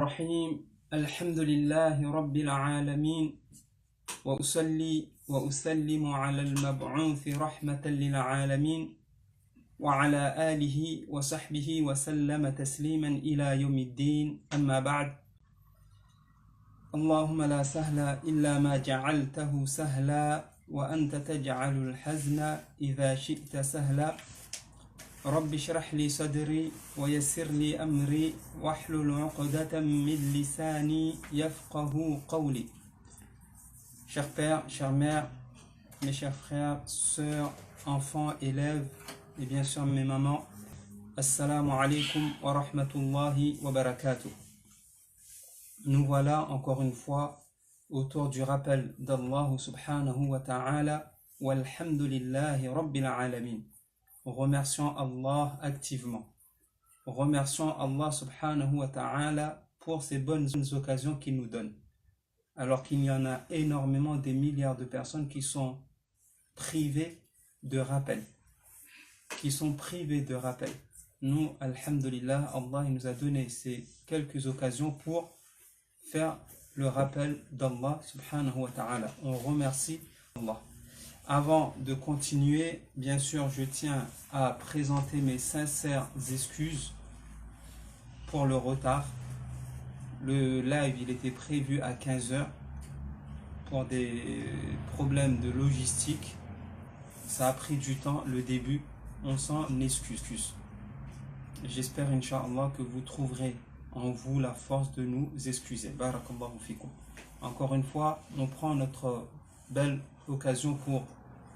الرحيم الحمد لله رب العالمين وأصلي وأسلم على المبعوث رحمة للعالمين وعلى آله وصحبه وسلم تسليما إلى يوم الدين أما بعد اللهم لا سهل إلا ما جعلته سهلا وأنت تجعل الحزن إذا شئت سهلا رب اشرح لي صدري ويسر لي أمري واحلل عقدة من لساني يفقه قولي. Chers pères, chères mères, mes chers frères, sœurs, enfants, élèves et bien sûr mes mamans, Assalamu alaikum wa rahmatullahi wa barakatuh. Nous voilà encore une fois autour du rappel d'Allah subhanahu wa ta'ala walhamdulillahi rabbil alamin. Remercions Allah activement. Remercions Allah subhanahu wa ta'ala pour ces bonnes occasions qu'il nous donne. Alors qu'il y en a énormément, des milliards de personnes qui sont privées de rappel. Nous, alhamdulillah, Allah il nous a donné ces quelques occasions pour faire le rappel d'Allah subhanahu wa ta'ala. On remercie Allah. Avant de continuer, bien sûr, je tiens à présenter mes sincères excuses pour le retard. Le live, il était prévu à 15h pour des problèmes de logistique. Ça a pris du temps, le début. On s'en excuse. J'espère, Inch'Allah, que vous trouverez en vous la force de nous excuser. Barakallahu fikum. Encore une fois, on prend notre belle occasion pour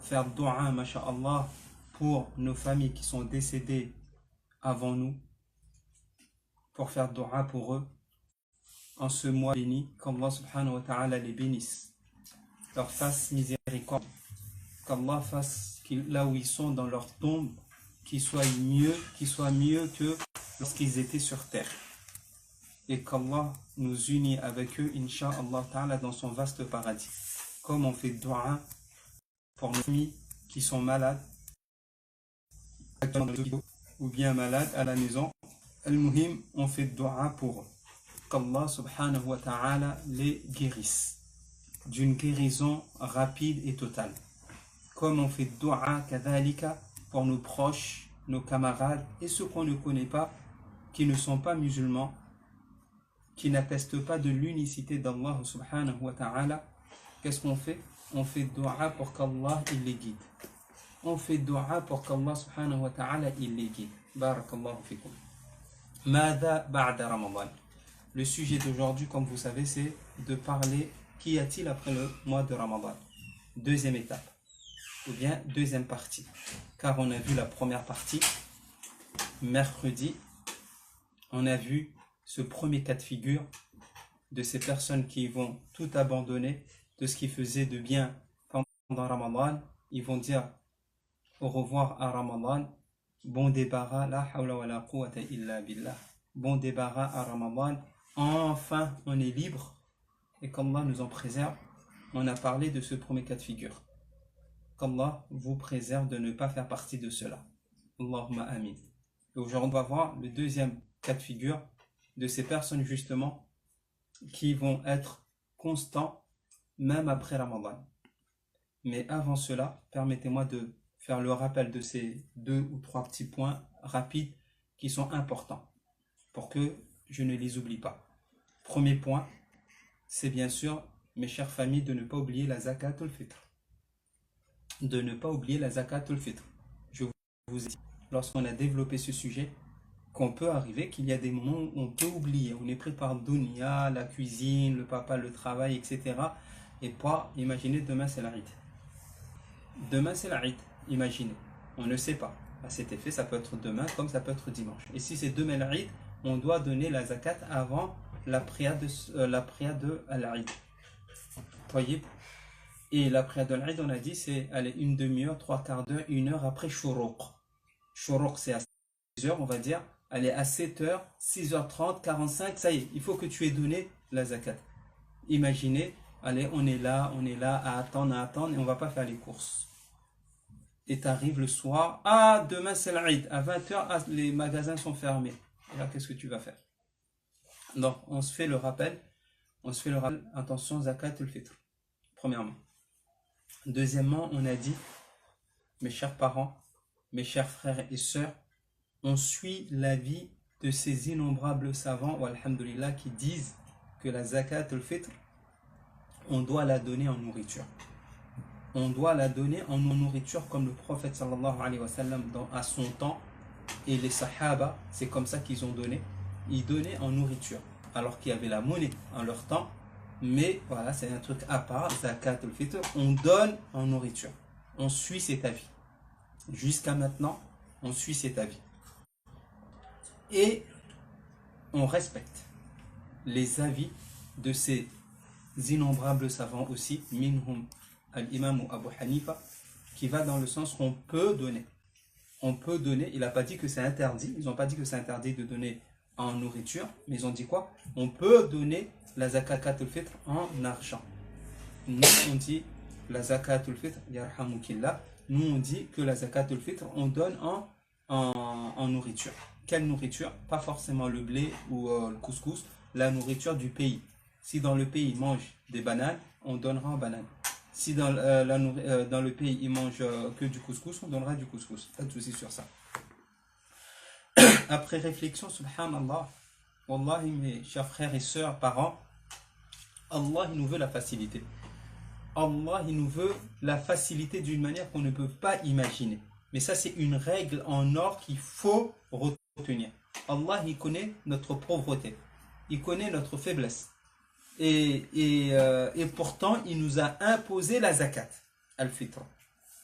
faire dua, masha'Allah, pour nos familles qui sont décédées avant nous, pour faire dua pour eux en ce mois béni, qu'Allah subhanahu wa ta'ala les bénisse, leur fasse miséricorde, qu'Allah fasse là où ils sont dans leur tombe, qu'ils soient mieux que lorsqu'ils étaient sur terre, et qu'Allah nous unit avec eux, incha'Allah ta'ala, dans son vaste paradis. Comme on fait dua pour nos familles qui sont malades ou bien malades à la maison, al-muhim, on fait dua pour eux, qu'Allah subhanahu wa ta'ala les guérisse d'une guérison rapide et totale. Comme on fait dua kadhalika pour nos proches, nos camarades et ceux qu'on ne connaît pas, qui ne sont pas musulmans, qui n'attestent pas de l'unicité d'Allah subhanahu wa ta'ala. Qu'est-ce qu'on fait? On fait dua pour qu'Allah il les guide. On fait dua pour qu'Allah subhanahu wa ta'ala il les guide. Barakallahu fikum. Mada ba'da Ramadan. Le sujet d'aujourd'hui, comme vous savez, c'est de parler qu'y a-t-il après le mois de Ramadan. Deuxième étape, ou bien deuxième partie. Car on a vu la première partie, mercredi, on a vu ce premier cas de figure de ces personnes qui vont tout abandonner de ce qu'ils faisaient de bien pendant Ramadan. Ils vont dire au revoir à Ramadan, bon débarras, la hawla wa la quwwata illa billah, bon débarras à Ramadan, enfin on est libre, et qu'Allah nous en préserve. On a parlé de ce premier cas de figure, qu'Allah vous préserve de ne pas faire partie de cela. Allahumma amin. Et aujourd'hui on va voir le deuxième cas de figure de ces personnes justement qui vont être constants même après Ramadan. Mais avant cela, permettez-moi de faire le rappel de ces 2 ou 3 petits points rapides qui sont importants pour que je ne les oublie pas. Premier point, c'est bien sûr, mes chères familles, de ne pas oublier la zakatul fitr. De ne pas oublier la zakatul fitr. Je vous ai dit, lorsqu'on a développé ce sujet, qu'on peut arriver, qu'il y a des moments où on peut oublier. On est pris par dunya, la cuisine, le papa, le travail, etc. Et pas, imaginez, demain c'est l'Aïd. Demain c'est l'Aïd, imaginez. On ne sait pas. À cet effet, ça peut être demain comme ça peut être dimanche. Et si c'est demain l'Aïd, on doit donner la zakat avant la prière de l'Aïd. Voyez. Et la prière de l'Aïd, on a dit, c'est une demi-heure, 3/4 d'heure, 1 heure après Shuruq. Shuruq, c'est à 6 heures, on va dire. Elle est à 7h, 6h30, 45, ça y est, il faut que tu aies donné la zakat. Imaginez, allez, on est là, à attendre, et on ne va pas faire les courses. Et tu arrives le soir, demain c'est l'Aïd, à 20h, les magasins sont fermés. Et là, qu'est-ce que tu vas faire? Donc, on se fait le rappel. Attention, zakat al-fitr. Premièrement. Deuxièmement, on a dit, mes chers parents, mes chers frères et sœurs, on suit l'avis de ces innombrables savants, alhamdoulilah, qui disent que la zakat al-fitr, on doit la donner en nourriture. On doit la donner en nourriture comme le prophète sallallahu alayhi wa sallam à son temps, et les sahaba, c'est comme ça qu'ils ont donné. Ils donnaient en nourriture, alors qu'il y avait la monnaie en leur temps. Mais voilà, c'est un truc à part, zakat al-fitr, on donne en nourriture. On suit cet avis. Jusqu'à maintenant, on suit cet avis. Et on respecte les avis de ces innombrables savants aussi, minhum al-imam Abu Hanifa, qui va dans le sens qu'on peut donner. On peut donner, il n'a pas dit que c'est interdit, ils n'ont pas dit que c'est interdit de donner en nourriture, mais ils ont dit quoi? On peut donner la zakat al-fitr en argent. Nous, on dit la zakat al-fitr, yarhamukillah, nous on dit que la zakat al-fitr, on donne en nourriture. Quelle nourriture? Pas forcément le blé ou le couscous, la nourriture du pays. Si dans le pays ils mangent des bananes, on donnera en bananes. Si dans le pays ils mangent que du couscous, on donnera du couscous. Pas de souci sur ça. Après réflexion, subhanallah, wallahi mes chers frères et sœurs, parents, Allah il nous veut la facilité. Allah il nous veut la facilité d'une manière qu'on ne peut pas imaginer. Mais ça c'est une règle en or qu'il faut retenir. Allah il connaît notre pauvreté, il connaît notre faiblesse. Et pourtant il nous a imposé la zakat al-fitr.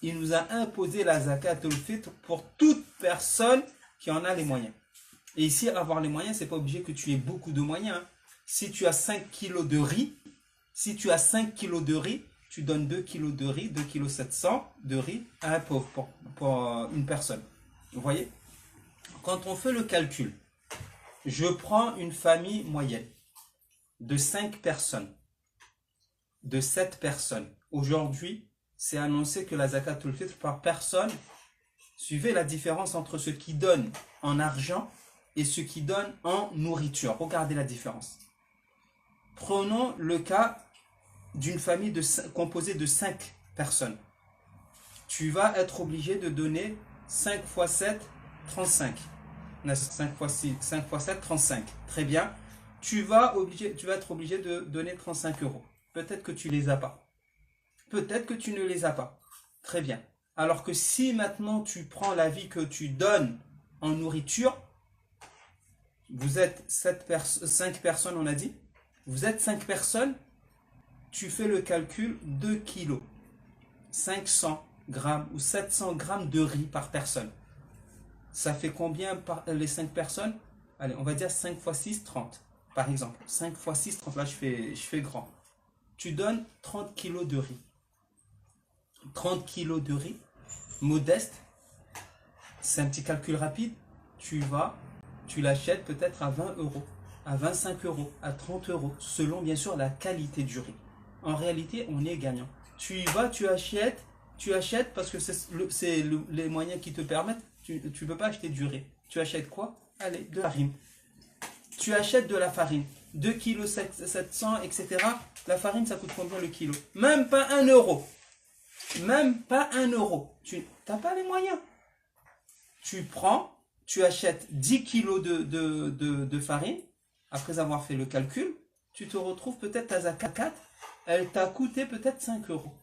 Il nous a imposé la zakat al-fitr pour toute personne qui en a les moyens. Et ici, avoir les moyens, c'est pas obligé que tu aies beaucoup de moyens. Hein. Si tu as 5 kilos de riz, tu donnes 2 kilos de riz, 2 kilos 700 de riz à un pauvre pour une personne. Vous voyez? Quand on fait le calcul, je prends une famille moyenne de 5 personnes, de 7 personnes. Aujourd'hui, c'est annoncé que la zakat al-fitr par personne, suivez la différence entre ceux qui donnent en argent et ceux qui donnent en nourriture. Regardez la différence. Prenons le cas d'une famille composée de 5 personnes. Tu vas être obligé de donner 5 x 7, 35. 5 x 7, 35. Très bien. Tu vas être obligé de donner 35 euros. Peut-être que tu ne les as pas. Peut-être que tu ne les as pas. Très bien. Alors que si maintenant tu prends la vie que tu donnes en nourriture, vous êtes 5 personnes, on a dit. Vous êtes 5 personnes, tu fais le calcul, 2 kilos, 500 grammes ou 700 grammes de riz par personne. Ça fait combien par les 5 personnes? Allez, on va dire 5 x 6, 30. Par exemple, 5 x 6, 30. Là, je fais grand. Tu donnes 30 kilos de riz. 30 kilos de riz, modeste, c'est un petit calcul rapide, tu l'achètes peut-être à 20 euros, à 25 euros, à 30 euros, selon bien sûr la qualité du riz. En réalité, on est gagnant. Tu y vas, tu achètes parce que c'est les moyens qui te permettent, tu ne peux pas acheter du riz. Tu achètes quoi? Allez, de la farine. Tu achètes de la farine, 2 kg 700, etc. La farine, ça coûte combien le kilo? Même pas 1 euro. Même pas 1 euro. Tu n'as pas les moyens. Tu achètes 10 kilos de farine. Après avoir fait le calcul, tu te retrouves peut-être ta zakat. Elle t'a coûté peut-être 5 euros.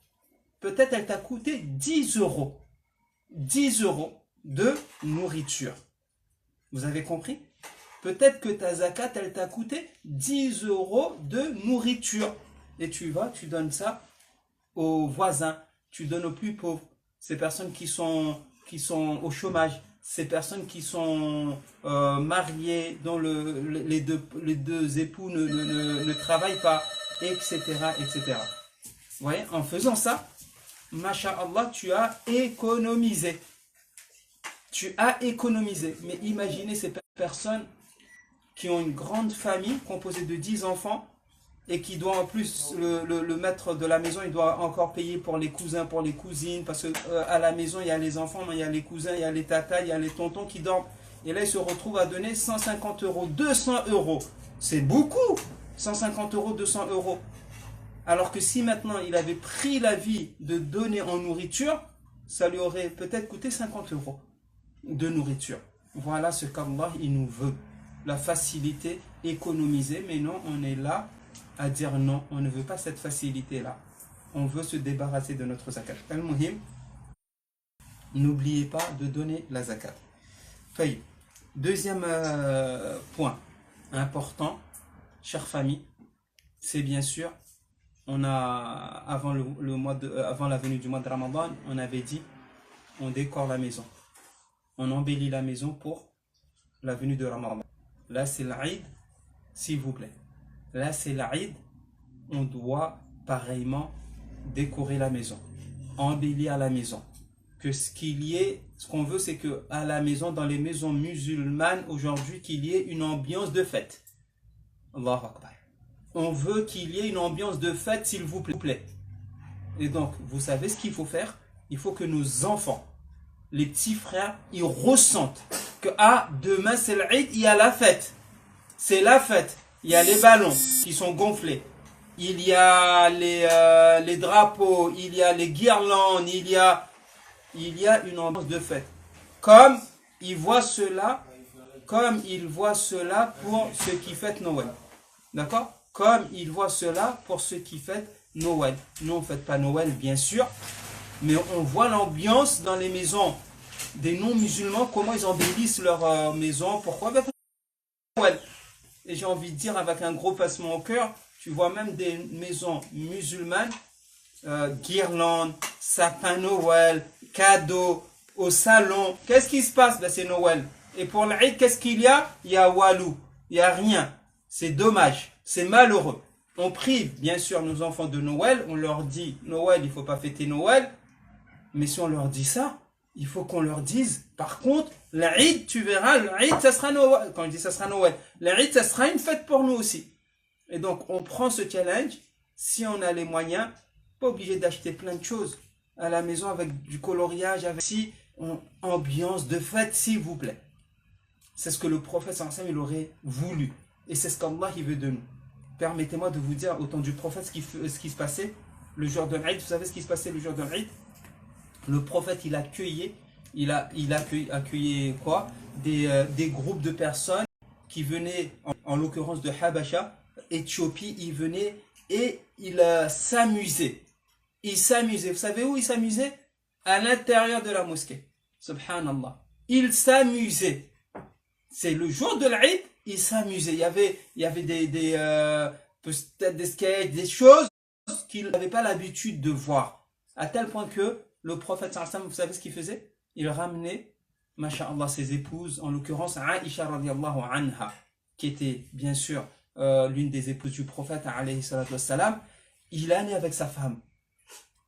Peut-être elle t'a coûté 10 euros. 10 euros de nourriture. Vous avez compris? Peut-être que ta zakat, elle t'a coûté 10 euros de nourriture. Et tu donnes ça aux voisins. Tu donnes aux plus pauvres, ces personnes qui sont au chômage, ces personnes qui sont mariées, dont les deux époux ne travaillent pas, etc., etc. Vous voyez, en faisant ça, masha'Allah, tu as économisé. Tu as économisé. Mais imaginez ces personnes qui ont une grande famille composée de 10 enfants, et qui doit en plus, le maître de la maison, il doit encore payer pour les cousins, pour les cousines, parce que à la maison, il y a les enfants, mais il y a les cousins, il y a les tatas, il y a les tontons qui dorment. Et là, il se retrouve à donner 150 euros, 200 euros C'est beaucoup, 150 euros, 200 euros. Alors que si maintenant il avait pris l'avis de donner en nourriture, ça lui aurait peut-être coûté 50 euros de nourriture. Voilà ce qu'Allah il nous veut. La facilité, économiser, mais non, on est là à dire non, on ne veut pas cette facilité-là. On veut se débarrasser de notre zakat. Al-Muhim, n'oubliez pas de donner la zakat. Deuxième point important, chère famille, c'est bien sûr, on a avant avant la venue du mois de Ramadan, on avait dit, on décore la maison, on embellit la maison pour la venue de Ramadan. Là c'est l'Aïd, s'il vous plaît. Là c'est l'Aïd, on doit pareillement décorer la maison, embellir la maison. Que ce qu'on veut, c'est que à la maison, dans les maisons musulmanes aujourd'hui, qu'il y ait une ambiance de fête. Allahu Akbar. On veut qu'il y ait une ambiance de fête, s'il vous plaît. Et donc, vous savez ce qu'il faut faire? Il faut que nos enfants, les petits frères, ils ressentent que demain c'est l'Aïd, il y a la fête. C'est la fête. Il y a les ballons qui sont gonflés. Il y a les drapeaux, il y a les guirlandes, il y a une ambiance de fête. Comme ils voient cela pour ceux qui fêtent Noël. D'accord? Comme ils voient cela pour ceux qui fêtent Noël. Nous, on ne fête pas Noël, bien sûr, mais on voit l'ambiance dans les maisons des non-musulmans, comment ils embellissent leur maison. Pourquoi? Avec Noël. Et j'ai envie de dire, avec un gros passement au cœur, tu vois même des maisons musulmanes, guirlandes, sapin Noël, cadeaux, au salon. Qu'est-ce qui se passe? Ben, c'est Noël. Et pour l'Aïd, qu'est-ce qu'il y a? Il y a Walou. Il n'y a rien. C'est dommage. C'est malheureux. On prive, bien sûr, nos enfants de Noël. On leur dit, Noël, il ne faut pas fêter Noël. Mais si on leur dit ça, il faut qu'on leur dise, par contre, l'Aïd, tu verras, l'Aïd, ça sera Noël. Quand je dis ça sera Noël, l'Aïd, ça sera une fête pour nous aussi. Et donc, on prend ce challenge. Si on a les moyens, pas obligé d'acheter plein de choses à la maison avec du coloriage, avec ambiance de fête, s'il vous plaît. C'est ce que le prophète sallallahu il aurait voulu. Et c'est ce qu'Allah il veut de nous. Permettez-moi de vous dire, au temps du prophète, ce qui se passait le jour de l'Aïd. Vous savez ce qui se passait le jour de l'Aïd? Le prophète, il accueillait quoi? Des groupes de personnes qui venaient, en l'occurrence de Habasha, Éthiopie, ils venaient et ils s'amusaient. Ils s'amusaient. Vous savez où ils s'amusaient? À l'intérieur de la mosquée. Subhanallah. Ils s'amusaient. C'est le jour de l'Aïd, ils s'amusaient. Il y avait peut-être des sketchs, des choses qu'ils n'avaient pas l'habitude de voir. À tel point que le prophète sallallahu alayhi wa sallam, vous savez ce qu'il faisait? Il ramenait, masha'Allah, ses épouses, en l'occurrence Aïcha radiallahu anha, qui était bien sûr l'une des épouses du prophète alayhi salatu wassalam. Il allait avec sa femme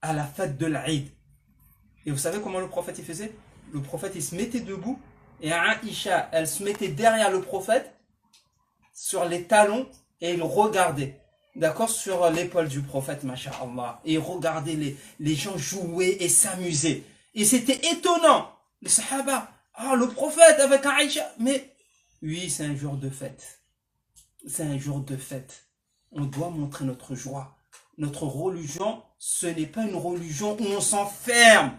à la fête de l'Aïd. Et vous savez comment le prophète il faisait? Le prophète il se mettait debout et Aïcha elle se mettait derrière le prophète sur les talons et il regardait, d'accord, sur l'épaule du prophète, masha'Allah, et il regardait les gens jouer et s'amuser. Et c'était étonnant. Les sahaba, le prophète avec Aïcha, mais oui, c'est un jour de fête. C'est un jour de fête. On doit montrer notre joie. Notre religion, ce n'est pas une religion où on s'enferme.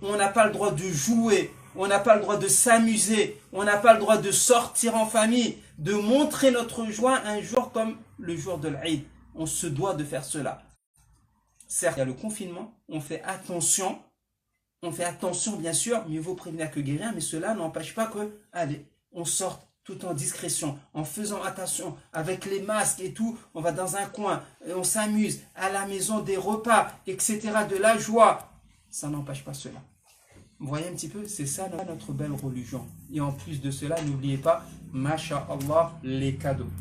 On n'a pas le droit de jouer. On n'a pas le droit de s'amuser. On n'a pas le droit de sortir en famille. De montrer notre joie un jour comme le jour de l'Aïd. On se doit de faire cela. Certes, il y a le confinement. On fait attention. On fait attention, bien sûr. Mieux vaut prévenir que guérir. Mais cela n'empêche pas que, allez, on sorte tout en discrétion, en faisant attention, avec les masques et tout, on va dans un coin, et on s'amuse, à la maison, des repas, etc., de la joie. Ça n'empêche pas cela. Vous voyez un petit peu, c'est ça notre belle religion. Et en plus de cela, n'oubliez pas, masha'Allah, les cadeaux.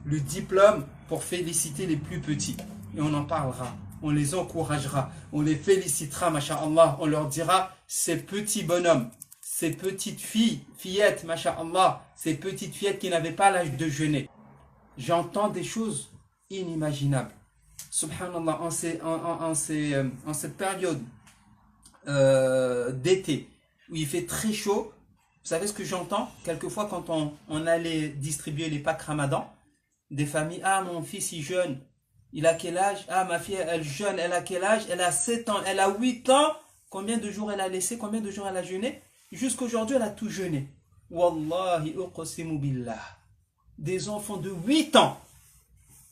Le diplôme pour féliciter les plus petits. Et on en parlera, on les encouragera, on les félicitera, masha'Allah, on leur dira, ces petits bonhommes, ces petites fillettes, masha'Allah, ces petites fillettes qui n'avaient pas l'âge de jeûner. J'entends des choses inimaginables. Subhanallah, en cette période d'été, où il fait très chaud, vous savez ce que j'entends? Quelquefois, quand on allait distribuer les packs Ramadan, Des familles, ah mon fils il jeûne, il a quel âge? Ah ma fille elle jeûne, elle a quel âge? Elle a 7 ans, elle a 8 ans. Combien de jours elle a laissé? Combien de jours elle a jeûné? Jusqu'aujourd'hui elle a tout jeûné. Wallahi uqsimu billah. Des enfants de 8 ans.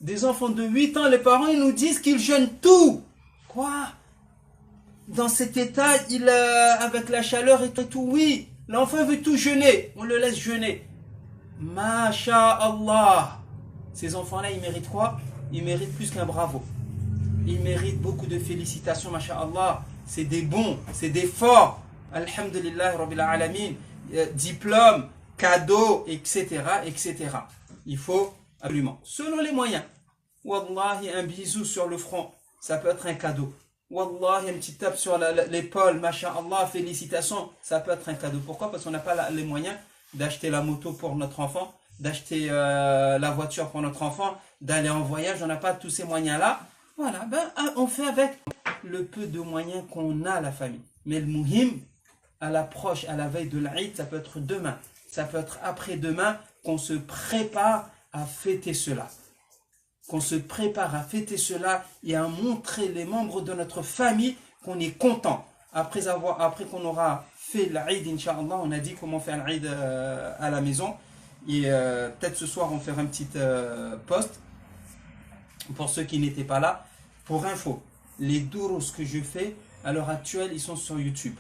Des enfants de 8 ans, les parents ils nous disent qu'ils jeûnent tout. Quoi? Dans cet état, avec la chaleur et tout, oui, l'enfant veut tout jeûner, on le laisse jeûner. Masha'Allah. Ces enfants-là, ils méritent quoi? Ils méritent plus qu'un bravo. Ils méritent beaucoup de félicitations, Masha'Allah. C'est des bons, c'est des forts. Alhamdulillah, Rabbil Alamin. Diplôme, cadeau, etc., etc. Il faut absolument, selon les moyens. Wallahi, un bisou sur le front, ça peut être un cadeau. Wallahi, une petite tape sur l'épaule, masha'Allah, félicitations, ça peut être un cadeau. Pourquoi? Parce qu'on n'a pas les moyens d'acheter la moto pour notre enfant, d'acheter la voiture pour notre enfant, d'aller en voyage, on n'a pas tous ces moyens-là. Voilà, on fait avec le peu de moyens qu'on a, la famille. Mais le muhim, à l'approche, à la veille de l'Aïd, ça peut être demain, ça peut être après-demain, qu'on se prépare à fêter cela. Qu'on se prépare à fêter cela et à montrer les membres de notre famille qu'on est content. Après qu'on aura fait l'Aïd, Inch'Allah, on a dit comment faire l'Aïd à la maison. Et peut-être ce soir, on fera un petit post pour ceux qui n'étaient pas là. Pour info, les dourous que je fais, à l'heure actuelle, ils sont sur YouTube.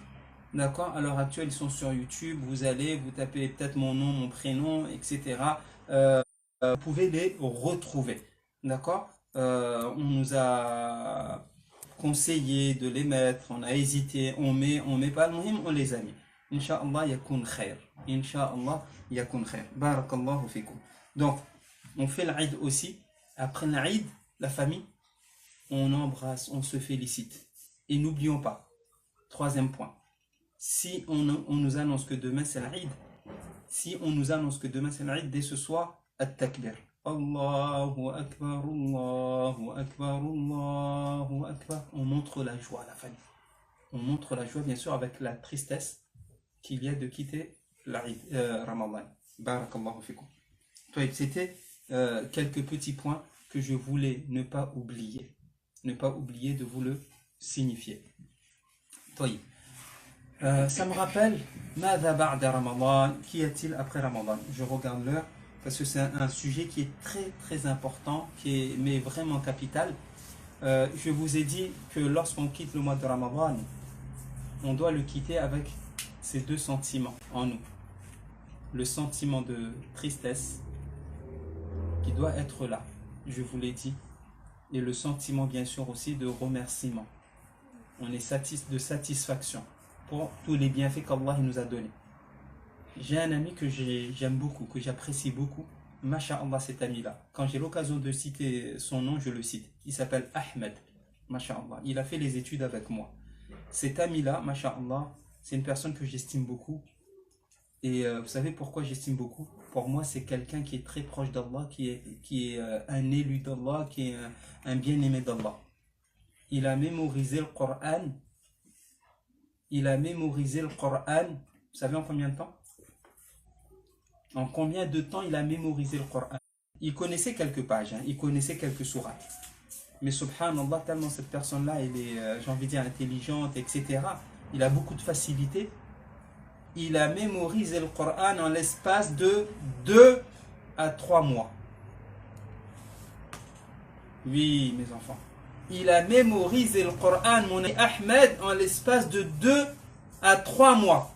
D'accord? À l'heure actuelle, ils sont sur YouTube. Vous allez, vous tapez peut-être mon nom, mon prénom, etc. Vous pouvez les retrouver. D'accord? On nous a conseillé de les mettre, on a hésité, on met pas le muhim, on les a mis. Inch'Allah, yakoun khair. Inch'Allah, yakoun khair. Barakallahu fikum. Donc, on fait l'Aïd aussi. Après l'Aïd, la famille, on embrasse, on se félicite. Et n'oublions pas, troisième point, si on nous annonce que demain c'est l'Aïd, dès ce soir, at-takbir. Allahu Akbar, Allahu Akbar, Allahu Akbar. On montre la joie à la famille. On montre la joie, bien sûr, avec la tristesse qu'il y a de quitter Ramadan. Barakallahu fikum. C'était quelques petits points que je voulais ne pas oublier. Ne pas oublier de vous le signifier. Ça me rappelle, Mada ba'da Ramadan, qu'y a-t-il après Ramadan? Je regarde l'heure. Parce que c'est un sujet qui est très très important, mais vraiment capital. Je vous ai dit que lorsqu'on quitte le mois de Ramadan, on doit le quitter avec ces deux sentiments en nous. Le sentiment de tristesse qui doit être là, je vous l'ai dit, et le sentiment bien sûr aussi de remerciement. On est de satisfaction pour tous les bienfaits qu'Allah nous a donnés. J'ai un ami que j'aime beaucoup, que j'apprécie beaucoup. Masha'Allah, cet ami-là. Quand j'ai l'occasion de citer son nom, je le cite. Il s'appelle Ahmed. Masha'Allah. Il a fait les études avec moi. Cet ami-là, Masha'Allah, c'est une personne que j'estime beaucoup. Et vous savez pourquoi j'estime beaucoup? Pour moi, c'est quelqu'un qui est très proche d'Allah, qui est un élu d'Allah, qui est un bien-aimé d'Allah. Il a mémorisé le Coran. Vous savez en combien de temps? En combien de temps il a mémorisé le Coran? Il connaissait quelques pages, il connaissait quelques sourates. Mais subhanallah, tellement cette personne-là, elle est, j'ai envie de dire, intelligente, etc. Il a beaucoup de facilité. Il a mémorisé le Coran en l'espace de 2 à 3 mois. Oui, mes enfants. Il a mémorisé le Coran, mon ami Ahmed, en l'espace de 2 à 3 mois.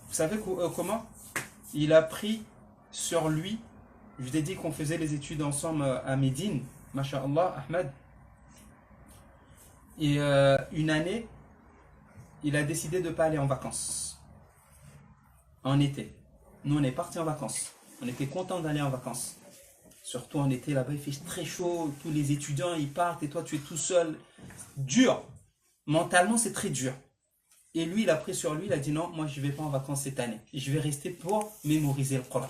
Vous savez comment? Il a pris sur lui, je vous ai dit qu'on faisait les études ensemble à Médine, Masha'Allah, Ahmed. Et une année, il a décidé de ne pas aller en vacances. En été. Nous, on est partis en vacances. On était contents d'aller en vacances. Surtout en été, là-bas, il fait très chaud. Tous les étudiants, ils partent et toi, tu es tout seul. Dur. Mentalement, c'est très dur. Et lui, il a pris sur lui, il a dit non, moi je ne vais pas en vacances cette année. Je vais rester pour mémoriser le Coran.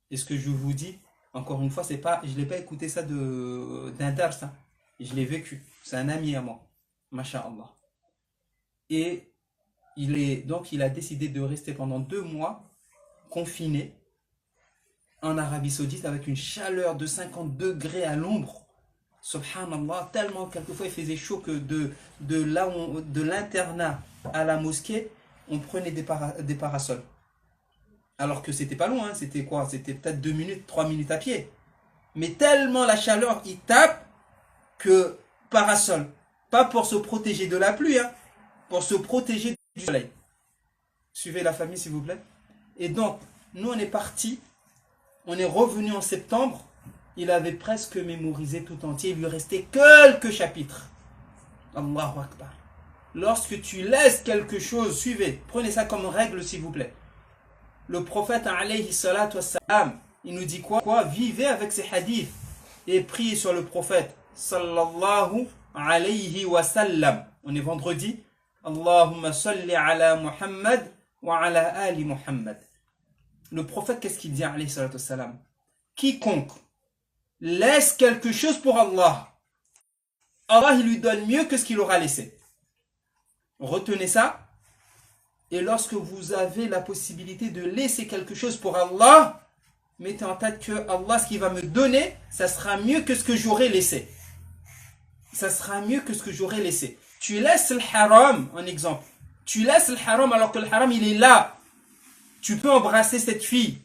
Et ce que je vous dis, encore une fois, je ne l'ai pas écouté ça d'un dars, hein. Je l'ai vécu. C'est un ami à moi. Masha'Allah. Et il a décidé de rester pendant 2 mois confiné en Arabie Saoudite avec une chaleur de 50 degrés à l'ombre. Subhanallah, tellement quelquefois il faisait chaud que de l'internat à la mosquée, on prenait des parasols. Alors que c'était pas loin, c'était quoi? C'était peut-être 2 minutes, 3 minutes à pied. Mais tellement la chaleur, il tape que parasol. Pas pour se protéger de la pluie, hein, pour se protéger du soleil. Suivez la famille s'il vous plaît. Et donc, nous on est partis, on est revenu en septembre. Il avait presque mémorisé tout entier. Il lui restait quelques chapitres. Allahu Akbar. Lorsque tu laisses quelque chose, suivez, prenez ça comme règle s'il vous plaît. Le prophète alayhi salatu wassalam, il nous dit quoi? Vivez avec ces hadiths et priez sur le prophète sallallahu alayhi wa sallam. On est vendredi. Allahumma salli ala Muhammad wa ala ali Muhammad. Le prophète, qu'est-ce qu'il dit alayhi salatu wassalam? Quiconque laisse quelque chose pour Allah, Allah il lui donne mieux que ce qu'il aura laissé. Retenez ça. Et lorsque vous avez la possibilité de laisser quelque chose pour Allah, mettez en tête que Allah, ce qu'il va me donner, ça sera mieux que ce que j'aurais laissé. Ça sera mieux que ce que j'aurais laissé. Tu laisses le haram, un exemple. Tu laisses le haram alors que le haram, il est là. Tu peux embrasser cette fille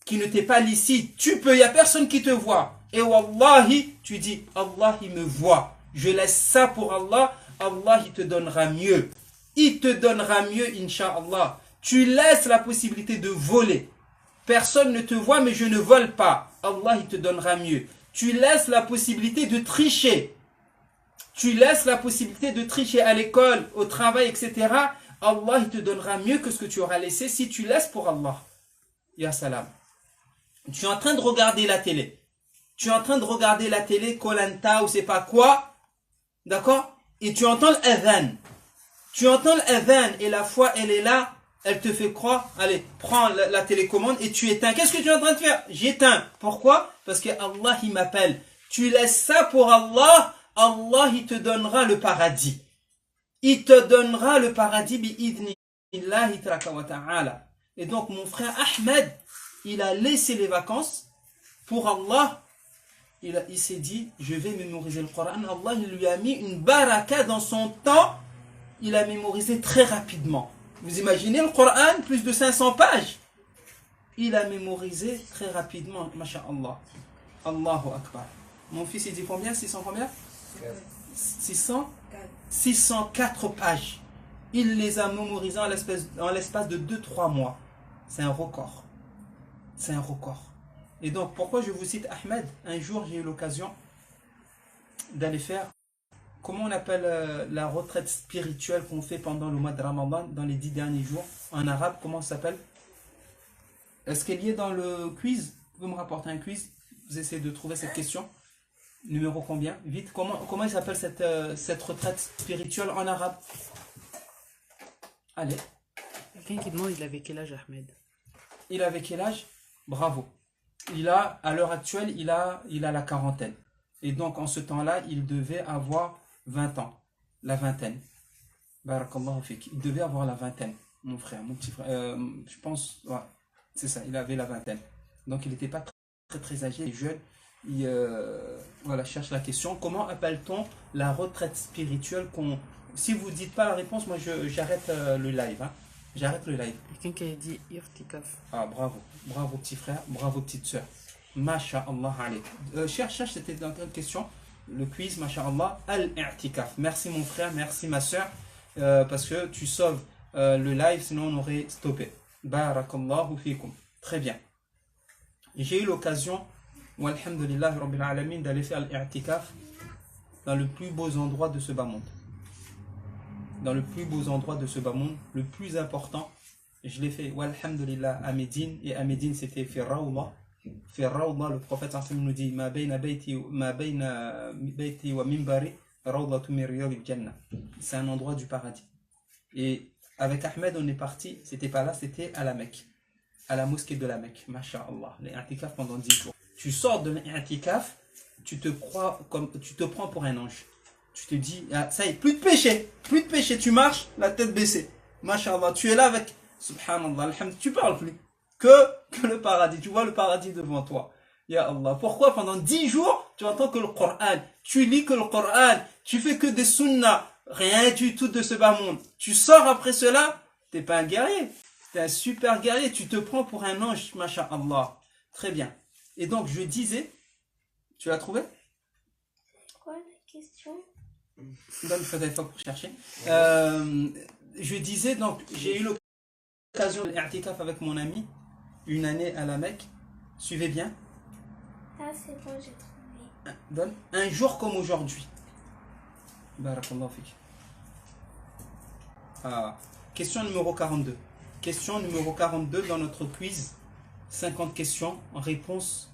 qui ne t'est pas licite. Tu peux, il n'y a personne qui te voit. Et wallahi, tu dis, Allah, il me voit. Je laisse ça pour Allah. Allah, il te donnera mieux. Il te donnera mieux, Inch'Allah. Tu laisses la possibilité de voler. Personne ne te voit, mais je ne vole pas. Allah, il te donnera mieux. Tu laisses la possibilité de tricher. Tu laisses la possibilité de tricher à l'école, au travail, etc. Allah, il te donnera mieux que ce que tu auras laissé si tu laisses pour Allah. Ya salam. Tu es en train de regarder la télé. Tu es en train de regarder la télé, Koh Lanta ou c'est pas quoi. D'accord? Et tu entends l'adhan. Tu entends l'adhan et la foi, elle est là. Elle te fait croire. Allez, prends la télécommande et tu éteins. Qu'est-ce que tu es en train de faire? J'éteins. Pourquoi? Parce que Allah, il m'appelle. Tu laisses ça pour Allah. Allah, il te donnera le paradis. Il te donnera le paradis bi'idhnillahi wa ta'ala. Et donc, mon frère Ahmed, il a laissé les vacances pour Allah. Il s'est dit, je vais mémoriser le Coran. Allah, il lui a mis une baraka dans son temps. Il a mémorisé très rapidement. Vous imaginez le Coran, plus de 500 pages. Il a mémorisé très rapidement, masha'Allah. Allahu Akbar. Mon fils, il dit combien? 600 combien? 604 pages. Il les a mémorisées en l'espace de 2-3 mois. C'est un record. C'est un record. Et donc, pourquoi je vous cite Ahmed? Un jour, j'ai eu l'occasion d'aller faire, comment on appelle la retraite spirituelle qu'on fait pendant le mois de Ramadan, dans les 10 derniers jours, en arabe, comment ça s'appelle? Est-ce qu'elle y est dans le quiz? Vous pouvez me rapporter un quiz? Vous essayez de trouver cette question. Numéro combien? Vite, comment il s'appelle cette retraite spirituelle en arabe? Allez. Quelqu'un qui demande, il avait quel âge, Ahmed? Il avait quel âge? Bravo. À l'heure actuelle, il a la quarantaine. Et donc, en ce temps-là, il devait avoir 20 ans. La vingtaine. Barakallahu fik. Il devait avoir la vingtaine, mon frère, mon petit frère. Je pense, ouais, c'est ça, il avait la vingtaine. Donc, il n'était pas très, très âgé, jeune. Il voilà, cherche la question. Comment appelle-t-on la retraite spirituelle Si vous ne dites pas la réponse, moi, j'arrête le live. Hein. J'arrête le live. Quelqu'un qui a dit irtikaf. Ah, bravo. Bravo, petit frère. Bravo, petite soeur. Masha'Allah alayk. Cherche, c'était dans une question. Le quiz, Masha'Allah, al-i'tikaf. Merci, mon frère. Merci, ma soeur. Parce que tu sauves le live, sinon on aurait stoppé. Barakallahu fikum. Très bien. J'ai eu l'occasion, walhamdulillah rabbil alamin, d'aller faire l'i'tikaf dans le plus beau endroit de ce bas monde. Dans le plus beau endroit de ce bas monde, le plus important, je l'ai fait, walhamdulillah, à Médine, et à Médine c'était fi Rawda. Fi Rawda, le prophète nous dit, ma bayna bayti wa minbari rawdatu min riyadil jannah. C'est un endroit du paradis. Et avec Ahmed, on est parti, c'était pas là, c'était à la Mecque, à la mosquée de la Mecque, masha'Allah, l'i'tikaf pendant 10 jours. Tu sors de l'i'tikaf, tu te prends pour un ange. Tu te dis, ah, ça y est, plus de péché, tu marches, la tête baissée. Masha'Allah, tu es là avec, subhanallah, tu parles plus. que le paradis. Tu vois le paradis devant toi. Ya Allah. Pourquoi pendant 10 jours, tu entends que le Coran, tu lis que le Coran, tu fais que des sunnahs, rien du tout de ce bas monde. Tu sors après cela, t'es pas un guerrier. T'es un super guerrier. Tu te prends pour un ange, masha'Allah. Très bien. Et donc, je disais, tu l'as trouvé? Quoi la question? Donne le téléphone pour chercher. Je disais, donc, j'ai eu l'occasion de l'I'tikaf avec mon ami, une année à la Mecque. Suivez bien. Ah, c'est bon, j'ai trouvé. Donne. Un jour comme aujourd'hui. Barakallahu fik. Ah. Question numéro 42. Question numéro 42 dans notre quiz. 50 questions en réponse.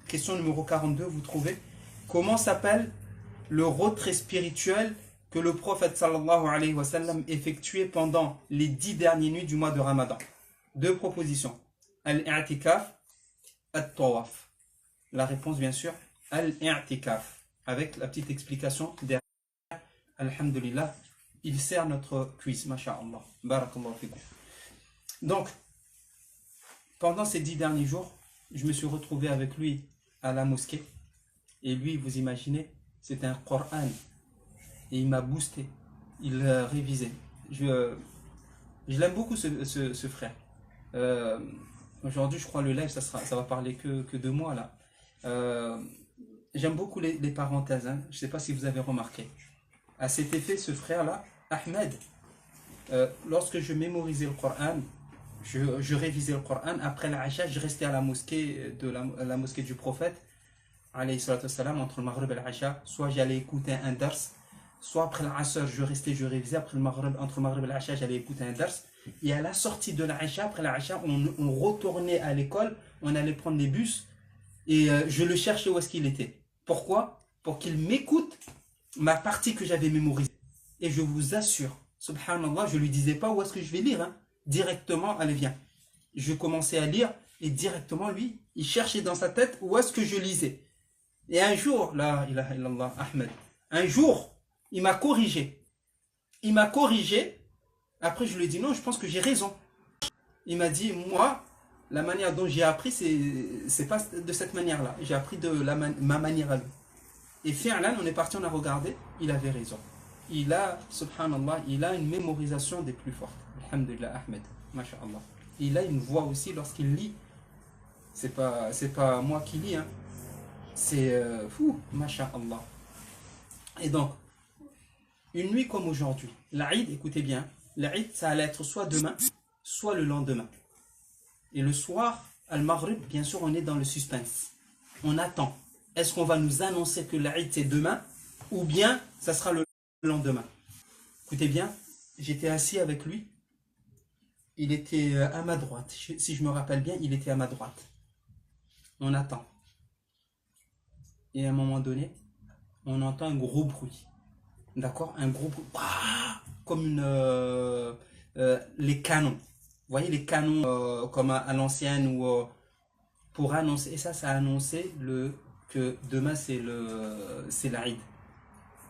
Question numéro 42, vous trouvez. Comment s'appelle le retrait spirituel que le prophète sallallahu alayhi wa sallam effectuait pendant les 10 dernières nuits du mois de Ramadan? Deux propositions. Al-i'tikaf, at-tawaf. La réponse bien sûr, al-i'tikaf. Avec la petite explication derrière. Alhamdulillah, il sert notre quiz, masha'Allah. Barakallahu fikum. Donc, pendant ces 10 derniers jours, je me suis retrouvé avec lui à la mosquée. Et lui, vous imaginez, c'était un Coran. Et il m'a boosté. Il révisait. Je l'aime beaucoup ce frère. Aujourd'hui, je crois le live, ça va parler que de moi là. J'aime beaucoup les parenthèses. Hein. Je ne sais pas si vous avez remarqué. À cet effet, ce frère-là, Ahmed, lorsque je mémorisais le Coran, je révisais le Coran. Après l'Aïcha, je restais à la mosquée, la mosquée du prophète, alayhi salatu wassalam, entre le Maghrib et l'Aïcha. Soit j'allais écouter un dars, soit après l'Asr, je restais, je révisais. Après entre le Maghrib et l'Aïcha, j'allais écouter un dars. Et à la sortie de l'Aïcha, après l'Aïcha, on retournait à l'école, on allait prendre les bus, et je le cherchais où est-ce qu'il était. Pourquoi? Pour qu'il m'écoute ma partie que j'avais mémorisée. Et je vous assure, subhanallah, je lui disais pas où est-ce que je vais lire. Hein. Directement, allez viens. Je commençais à lire et directement lui, il cherchait dans sa tête où est-ce que je lisais. Et un jour, la ilaha illallah, Ahmed, un jour, il m'a corrigé. Il m'a corrigé. Après, je lui ai dit non, je pense que j'ai raison. Il m'a dit, moi, la manière dont j'ai appris, c'est pas de cette manière-là. J'ai appris de ma manière à lui. Et fi'lan, on est parti, on a regardé, il avait raison. Il a, subhanallah, il a une mémorisation des plus fortes. Alhamdulillah, Ahmed, masha'Allah. Il a une voix aussi lorsqu'il lit. C'est pas moi qui lis, hein. C'est fou, masha'Allah. Et donc, une nuit comme aujourd'hui, l'Aïd, écoutez bien, l'Aïd, ça allait être soit demain, soit le lendemain. Et le soir, al-Maghrib, bien sûr, on est dans le suspense. On attend. Est-ce qu'on va nous annoncer que l'Aïd c'est demain ou bien ça sera le lendemain? Écoutez bien, j'étais assis avec lui. Il était à ma droite. Si je me rappelle bien, il était à ma droite. On attend. Et à un moment donné, on entend un gros bruit. D'accord? Un gros bruit. Comme les canons. Vous voyez les canons comme à l'ancienne ou pour annoncer. Et ça a annoncé que demain c'est l'Aïd.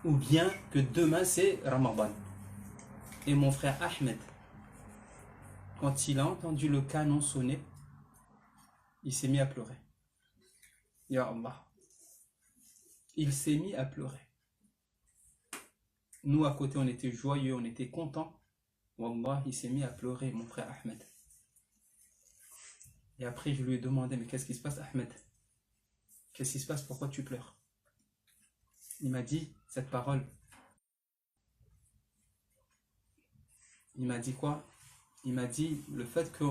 Ou bien que demain c'est Ramadan. Et mon frère Ahmed, quand il a entendu le canon sonner, il s'est mis à pleurer. Ya Allah. Il s'est mis à pleurer. Nous à côté on était joyeux, on était contents. Wallah, il s'est mis à pleurer, mon frère Ahmed. Et après je lui ai demandé, mais qu'est-ce qui se passe Ahmed? Qu'est-ce qui se passe? Pourquoi tu pleures? Il m'a dit cette parole. Il m'a dit quoi? Il m'a dit le fait que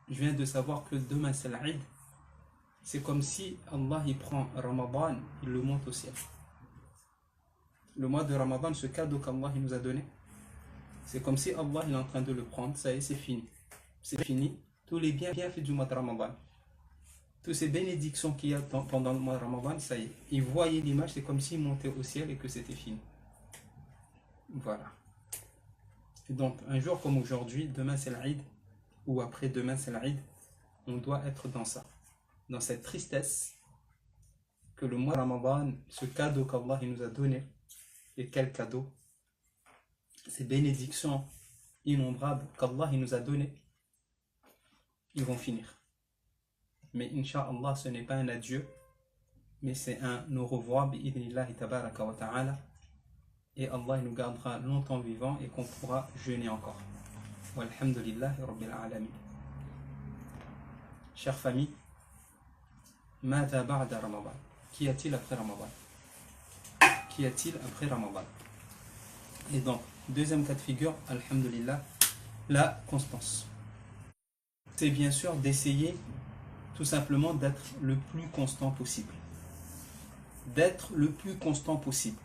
je viens de savoir que demain c'est l'Aïd, c'est comme si Allah il prend Ramadan, il le monte au ciel. Le mois de Ramadan, ce cadeau qu'Allah il nous a donné, c'est comme si Allah il est en train de le prendre, ça y est, c'est fini. C'est fini. Tous les bienfaits du mois de Ramadan. Toutes ces bénédictions qu'il y a pendant le mois de Ramadan, ça y est. Il voyait l'image, c'est comme s'il montait au ciel et que c'était fini. Voilà. Et donc, un jour comme aujourd'hui, demain c'est l'Aïd, ou après-demain c'est l'Aïd, on doit être dans ça. Dans cette tristesse que le mois de Ramadan, ce cadeau qu'Allah il nous a donné, et quel cadeau? Ces bénédictions innombrables qu'Allah il nous a données, ils vont finir. Mais Inch'Allah, ce n'est pas un adieu, mais c'est un au revoir, bi'idhnillahi tabaraka wa ta'ala. Et Allah il nous gardera longtemps vivants et qu'on pourra jeûner encore. Walhamdulillahi rabbil alamin. Chère famille, Mada ba'da Ramadan. Qu'y a-t-il après Ramadan? Qu'y a-t-il après Ramadan? Et donc, deuxième cas de figure, alhamdulillah, la constance. C'est bien sûr d'essayer tout simplement d'être le plus constant possible. D'être le plus constant possible.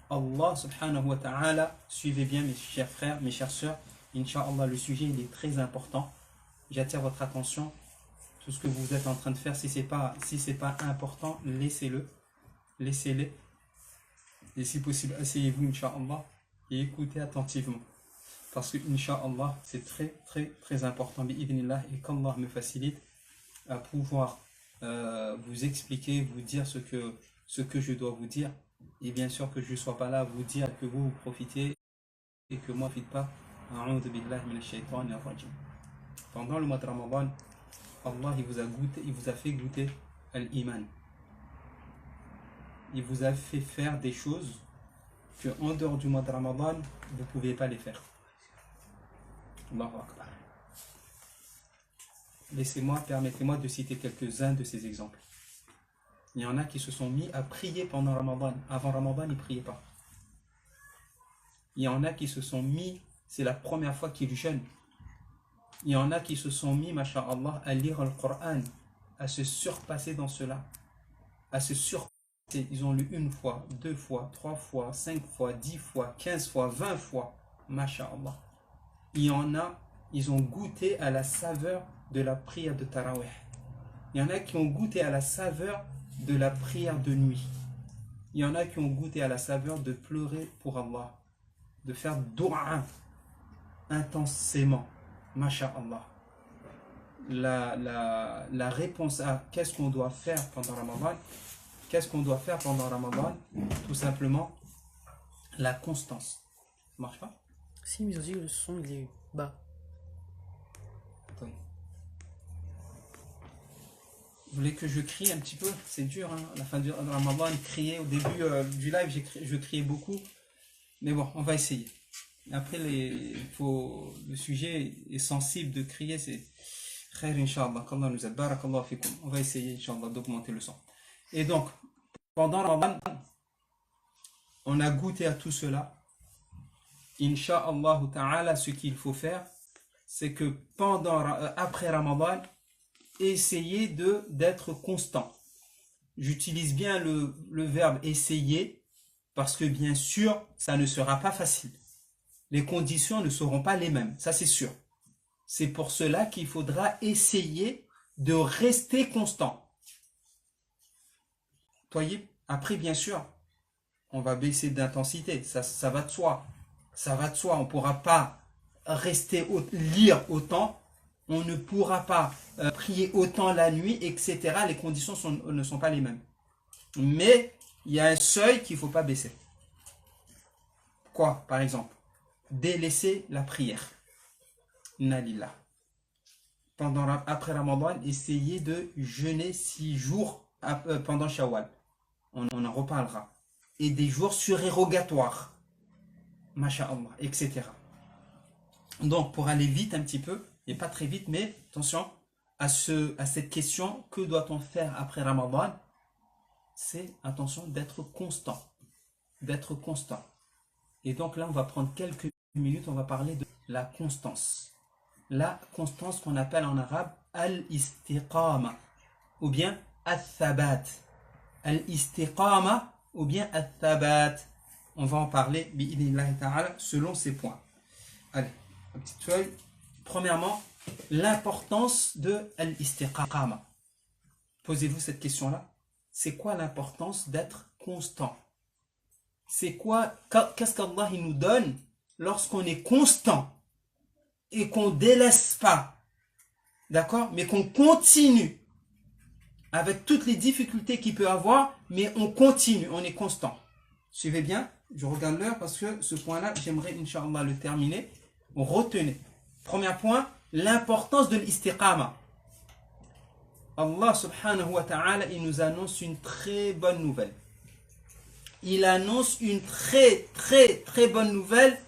Allah subhanahu wa ta'ala, suivez bien mes chers frères, mes chères sœurs, Inch'Allah, le sujet il est très important. J'attire votre attention. Tout ce que vous êtes en train de faire, si c'est pas important, laissez-le. Laissez-le. Et si possible, asseyez-vous, Inch'Allah, et écoutez attentivement. Parce que, Inch'Allah, c'est très, très, très important. Bi'idhnillah, et qu'Allah me facilite à pouvoir vous expliquer, vous dire ce que je dois vous dire. Et bien sûr que je ne sois pas là à vous dire que vous profitez et que moi je ne profite pas. Pendant le mois de Ramadan, Allah il vous a fait goûter l'iman. Il vous a fait faire des choses que en dehors du mois de Ramadan, vous ne pouvez pas les faire. Allahu Akbar. Permettez-moi de citer quelques-uns de ces exemples. Il y en a qui se sont mis à prier pendant Ramadan. Avant Ramadan, ils ne priaient pas. Il y en a qui se sont mis, c'est la première fois qu'ils jeûnent. Il y en a qui se sont mis, masha'Allah, à lire le Coran, à se surpasser dans cela. À se surpasser. Ils ont lu 1 fois, 2 fois, 3 fois, 5 fois, 10 fois, 15 fois, 20 fois. Masha'Allah. Il y en a, ils ont goûté à la saveur de la prière de Tarawih. Il y en a qui ont goûté à la saveur de la prière de nuit. Il y en a qui ont goûté à la saveur de pleurer pour Allah, de faire dua intensément. Masha'Allah. La réponse à qu'est-ce qu'on doit faire pendant Ramadan, tout simplement la constance. Ça marche pas? Si, mais aussi le son il est bas. Attends. Vous voulez que je crie un petit peu? C'est dur, hein? À la fin du Ramadan, crier. Au début du live, je criais beaucoup. Mais bon, on va essayer. Après, le sujet est sensible de crier. C'est khair, Inch'Allah. Qu'Allah nous aide. Barakallahu fikum. On va essayer, Inch'Allah, d'augmenter le son. Et donc, pendant Ramadan, on a goûté à tout cela. Inch'Allah ta'ala, ce qu'il faut faire, c'est que après Ramadan, essayez d'être constant. J'utilise bien le verbe essayer parce que bien sûr, ça ne sera pas facile. Les conditions ne seront pas les mêmes, ça c'est sûr. C'est pour cela qu'il faudra essayer de rester constant. Voyez, après bien sûr, on va baisser d'intensité, ça va de soi. Ça va de soi, on ne pourra pas lire autant, on ne pourra pas prier autant la nuit, etc. Les conditions ne sont pas les mêmes. Mais il y a un seuil qu'il ne faut pas baisser. Quoi, par exemple? Délaisser la prière. Nalillah. Après Ramadan, essayez de jeûner 6 jours pendant Shawwal. On en reparlera. Et des jours surérogatoires. Masha'Allah, etc. Donc, pour aller vite un petit peu, et pas très vite, mais attention à cette question, que doit-on faire après Ramadan? C'est, attention, d'être constant. D'être constant. Et donc là, on va prendre quelques minutes, on va parler de la constance. La constance qu'on appelle en arabe al-istiqama, ou bien al-thabat. Al-istiqama, ou bien al-thabat. On va en parler, bi'idhnillahi ta'ala, selon ces points. Allez, une petite feuille. Premièrement, l'importance de l'istiqama. Posez-vous cette question-là. C'est quoi l'importance d'être constant? C'est quoi, qu'est-ce qu'Allah nous donne lorsqu'on est constant et qu'on ne délaisse pas, d'accord? Mais qu'on continue avec toutes les difficultés qu'il peut avoir, mais on continue, on est constant. Suivez bien, je regarde l'heure parce que ce point-là, j'aimerais, Inch'Allah, le terminer. Retenez. Premier point, l'importance de l'istiqama. Allah subhanahu wa ta'ala, il nous annonce une très bonne nouvelle. Il annonce une très bonne nouvelle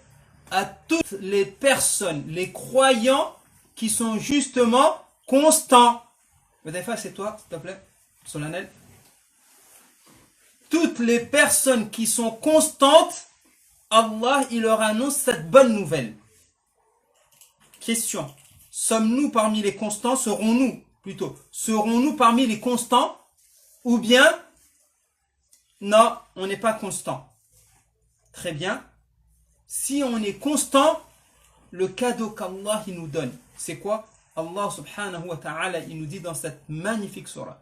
à toutes les personnes, les croyants qui sont justement constants. Vedefa, c'est toi, s'il te plaît, solennel. Toutes les personnes qui sont constantes, Allah, il leur annonce cette bonne nouvelle. Question. Sommes-nous parmi les constants? Serons-nous parmi les constants? Ou bien, non, on n'est pas constant. Très bien. Si on est constant, le cadeau qu'Allah il nous donne, c'est quoi? Allah subhanahu wa ta'ala, il nous dit dans cette magnifique sourate.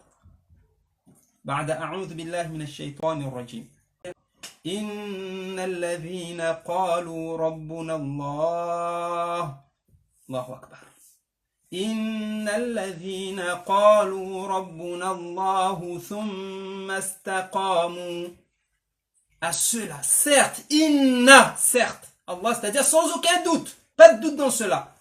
بعد أعوذ بالله من الشيطان الرجيم إن الذين قالوا ربنا الله الله أكبر إن الذين قالوا ربنا الله ثم استقاموا. À cela, certes, certes, Allah, c'est-à-dire sans aucun doute, pas de doute dans cela.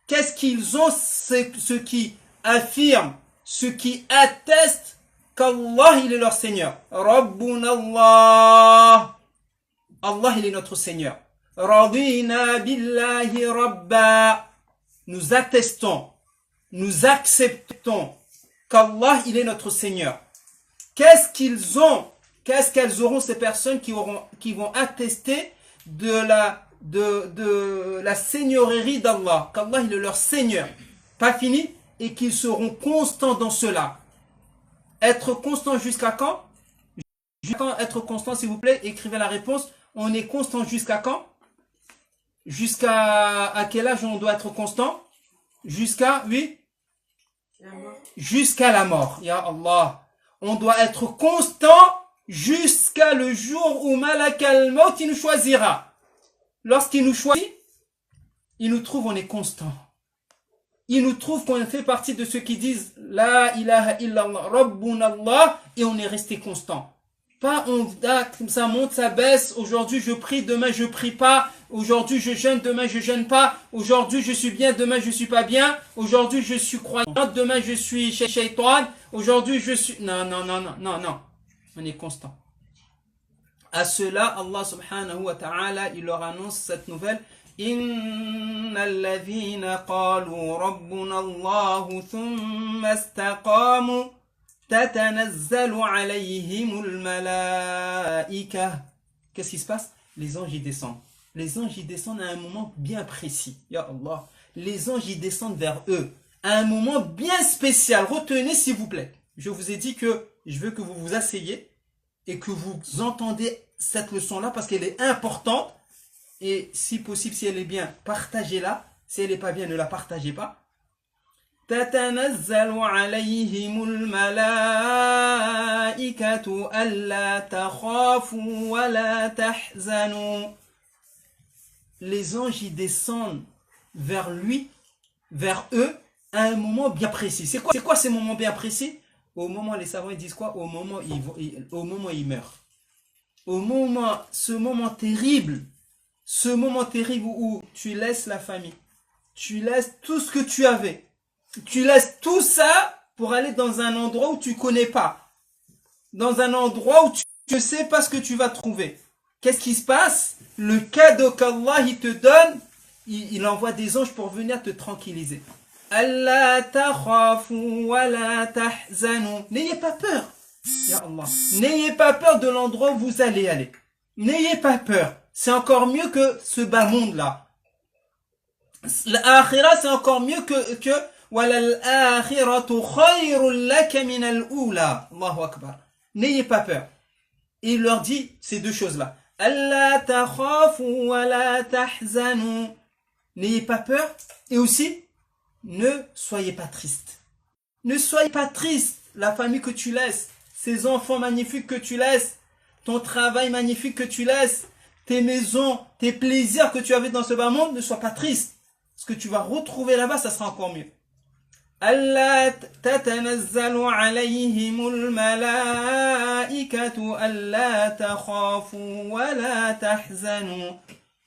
Qu'est-ce qu'ils ont? Ce qui affirme, ce qui atteste qu'Allah, il est leur Seigneur. Rabbuna Allah. Allah, il est notre Seigneur. Radina billahi rabba. Nous attestons, nous acceptons qu'Allah, il est notre Seigneur. Qu'est-ce qu'elles auront ces personnes qui vont attester de la seigneurie d'Allah, qu'Allah il est leur Seigneur, pas fini, et qu'ils seront constants dans cela. Être constant jusqu'à quand? Être constant, s'il vous plaît, écrivez la réponse. On est constant jusqu'à quand? À quel âge on doit être constant? Oui? Jusqu'à la mort. Ya Allah. On doit être constant jusqu'à le jour où Malak al-Maut il nous choisira. Lorsqu'il nous choisit, il nous trouve on est constant. Il nous trouve qu'on fait partie de ceux qui disent La ilaha illallah, Rabbuna Allah, et on est resté constant. Pas ça monte, ça baisse, aujourd'hui je prie, demain je prie pas, aujourd'hui je jeûne, demain je jeûne pas, aujourd'hui je suis bien, demain je suis pas bien, aujourd'hui je suis croyant, demain je suis shaitan, aujourd'hui je suis... Non. On est constant. À cela, Allah subhanahu wa ta'ala, il leur annonce cette nouvelle. Inna alladhina qalu rabbuna Allahu thumma istaqamu tatanazzalu alayhimul malaika. Qu'est-ce qui se passe? Les anges y descendent. Les anges y descendent à un moment bien précis. Ya Allah. Les anges y descendent vers eux. À un moment bien spécial. Retenez s'il vous plaît. Je vous ai dit que je veux que vous vous asseyez et que vous entendez cette leçon-là parce qu'elle est importante. Et si possible, si elle est bien, partagez-la. Si elle n'est pas bien, ne la partagez pas. تتنزل عليهم الملائكة ألا تخافوا ولا تحزنوا. Les anges y descendent vers lui, vers eux, à un moment bien précis. C'est quoi ces moments bien précis? Au moment, les savants ils disent quoi? Au moment où ils meurent. Ce moment terrible où tu laisses la famille, tu laisses tout ce que tu avais, tu laisses tout ça pour aller dans un endroit où tu connais pas, dans un endroit où tu ne sais pas ce que tu vas trouver. Qu'est-ce qui se passe? Le cadeau qu'Allah il te donne, il envoie des anges pour venir te tranquilliser. Allah takhafu wa la tahzanu. N'ayez pas peur. Ya Allah. N'ayez pas peur de l'endroit où vous allez aller. N'ayez pas peur. C'est encore mieux que ce bas monde là. L'akhira c'est encore mieux que walal akhiratu khayrun laka min al-ula. Allahu akbar. N'ayez pas peur. Et il leur dit ces deux choses là. Allah takhafu wa la tahzanu. N'ayez pas peur et aussi ne soyez pas triste. Ne soyez pas triste. La famille que tu laisses, ces enfants magnifiques que tu laisses, ton travail magnifique que tu laisses, tes maisons, tes plaisirs que tu avais dans ce bas monde, ne sois pas triste. Ce que tu vas retrouver là-bas, ça sera encore mieux. Allah tatanazzalu alayhimul malaikatu alla takhafu wa la tahzanu.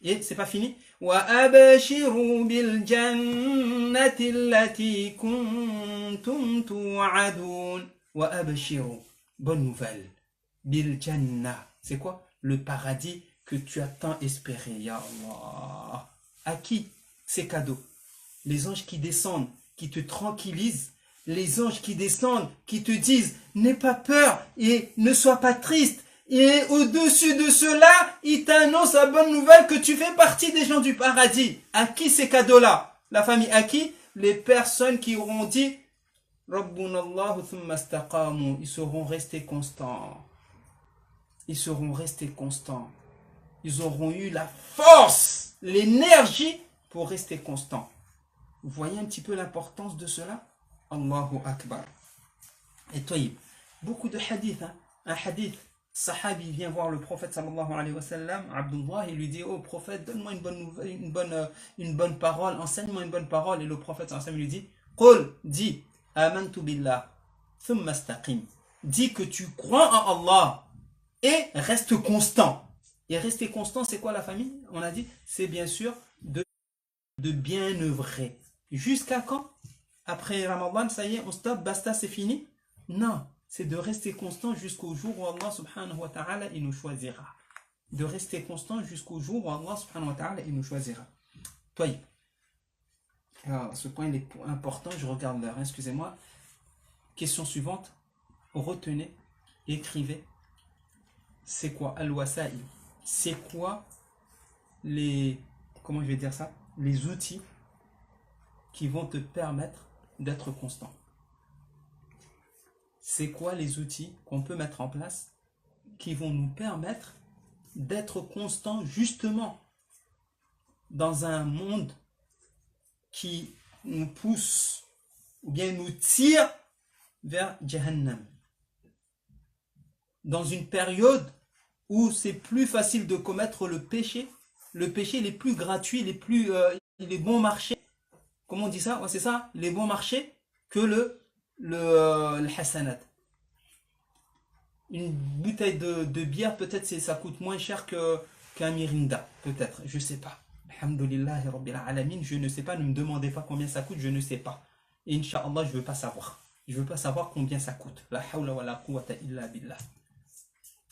Et c'est pas fini. وَأَبْشِرُوا بِالْجَنَّةِ الَّتِي كُنْتُمْ تُوعَدُونَ. وَأَبْشِرُوا. Bonne nouvelle. بِالْجَنَّةِ. C'est quoi? Le paradis que tu as tant espéré, ya Allah. À qui ces cadeaux? Les anges qui descendent, qui te tranquillisent. Les anges qui descendent, qui te disent, n'aie pas peur et ne sois pas triste. Et au-dessus de cela, il t'annonce la bonne nouvelle que tu fais partie des gens du paradis. À qui ces cadeaux-là? La famille, à qui? Les personnes qui auront dit, Rabbunallahu thumma istaqamu. Ils seront restés constants. Ils seront restés constants. Ils auront eu la force, l'énergie pour rester constants. Vous voyez un petit peu l'importance de cela? Allahu Akbar. Et toi, beaucoup de hadiths. Hein? Un hadith, sahabi vient voir le prophète sallallahu alayhi wa sallam, Abdullah, il lui dit, oh prophète, donne-moi une bonne nouvelle, une bonne parole, enseigne-moi une bonne parole. Et le prophète sallallahu alayhi wa sallam lui dit, Qul, dis, amantu billah, thumma istaqim. Dis que tu crois en Allah et reste constant. Et rester constant, c'est quoi la famille? On a dit, c'est bien sûr de bien œuvrer. Jusqu'à quand? Après Ramadan, ça y est, on stoppe, basta, c'est fini? Non, c'est de rester constant jusqu'au jour où Allah subhanahu wa ta'ala il nous choisira. De rester constant jusqu'au jour où Allah subhanahu wa ta'ala il nous choisira. Toi, alors, ce point il est important, je regarde l'heure, excusez-moi. Question suivante, retenez, écrivez. C'est quoi al-wasa'i? C'est quoi les, comment je vais dire ça? Les outils qui vont te permettre d'être constant. C'est quoi les outils qu'on peut mettre en place qui vont nous permettre d'être constant justement dans un monde qui nous pousse ou bien nous tire vers Jahannam. Dans une période où c'est plus facile de commettre le péché les plus gratuits, les bons marchés. Comment on dit ça? Ouais, c'est ça, les bons marchés que le hasanat. Une bouteille de bière, peut-être ça coûte moins cher qu'un Mirinda, peut-être, je sais pas. Alhamdulillahi Rabbil Alamin, je ne sais pas, ne me demandez pas combien ça coûte, je ne sais pas. Et Inch'Allah, je veux pas savoir. Je veux pas savoir combien ça coûte. La hawla wa la quwwata illa billah.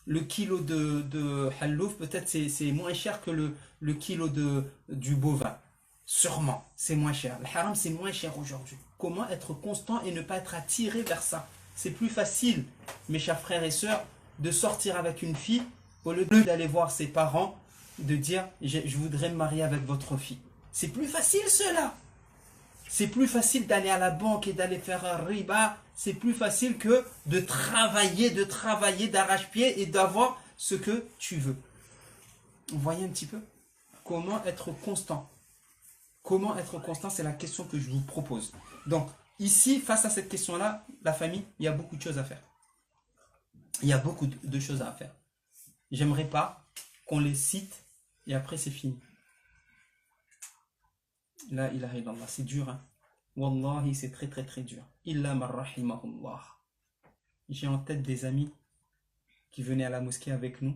Le kilo de hallouf, peut-être c'est moins cher que le kilo du bovin. Sûrement, c'est moins cher. Le haram, c'est moins cher aujourd'hui. Comment être constant et ne pas être attiré vers ça? C'est plus facile, mes chers frères et sœurs, de sortir avec une fille au lieu d'aller voir ses parents, de dire je voudrais me marier avec votre fille. C'est plus facile cela. C'est plus facile d'aller à la banque et d'aller faire un riba. C'est plus facile que de travailler d'arrache-pied et d'avoir ce que tu veux. Vous voyez un petit peu? Comment être constant? Comment être constant, c'est la question que je vous propose. Donc, ici, face à cette question-là, la famille, il y a beaucoup de choses à faire. Il y a beaucoup de choses à faire. J'aimerais pas qu'on les cite et après c'est fini. La ilaha illallah, c'est dur, hein. Wallahi, c'est très très très dur. Illa man rahimahullah. J'ai en tête des amis qui venaient à la mosquée avec nous.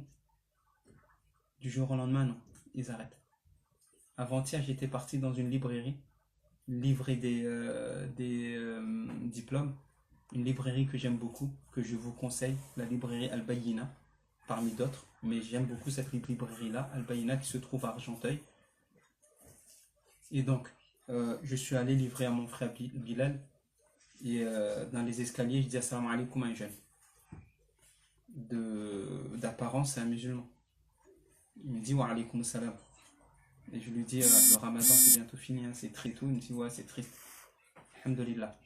Du jour au lendemain, non, ils arrêtent. Avant-hier, j'étais parti dans une librairie, livrer des diplômes. Une librairie que j'aime beaucoup, que je vous conseille, la librairie Al-Bayyina, parmi d'autres. Mais j'aime beaucoup cette librairie-là, Al-Bayyina, qui se trouve à Argenteuil. Et donc, je suis allé livrer à mon frère Bilal. Et dans les escaliers, je dis assalamu alaikum à un jeune. D'apparence, c'est un musulman. Il me dit wa alaikum salam. Et je lui dis le ramadan c'est bientôt fini, hein, c'est très tôt. Il me dit ouais, c'est triste. Alhamdulillah.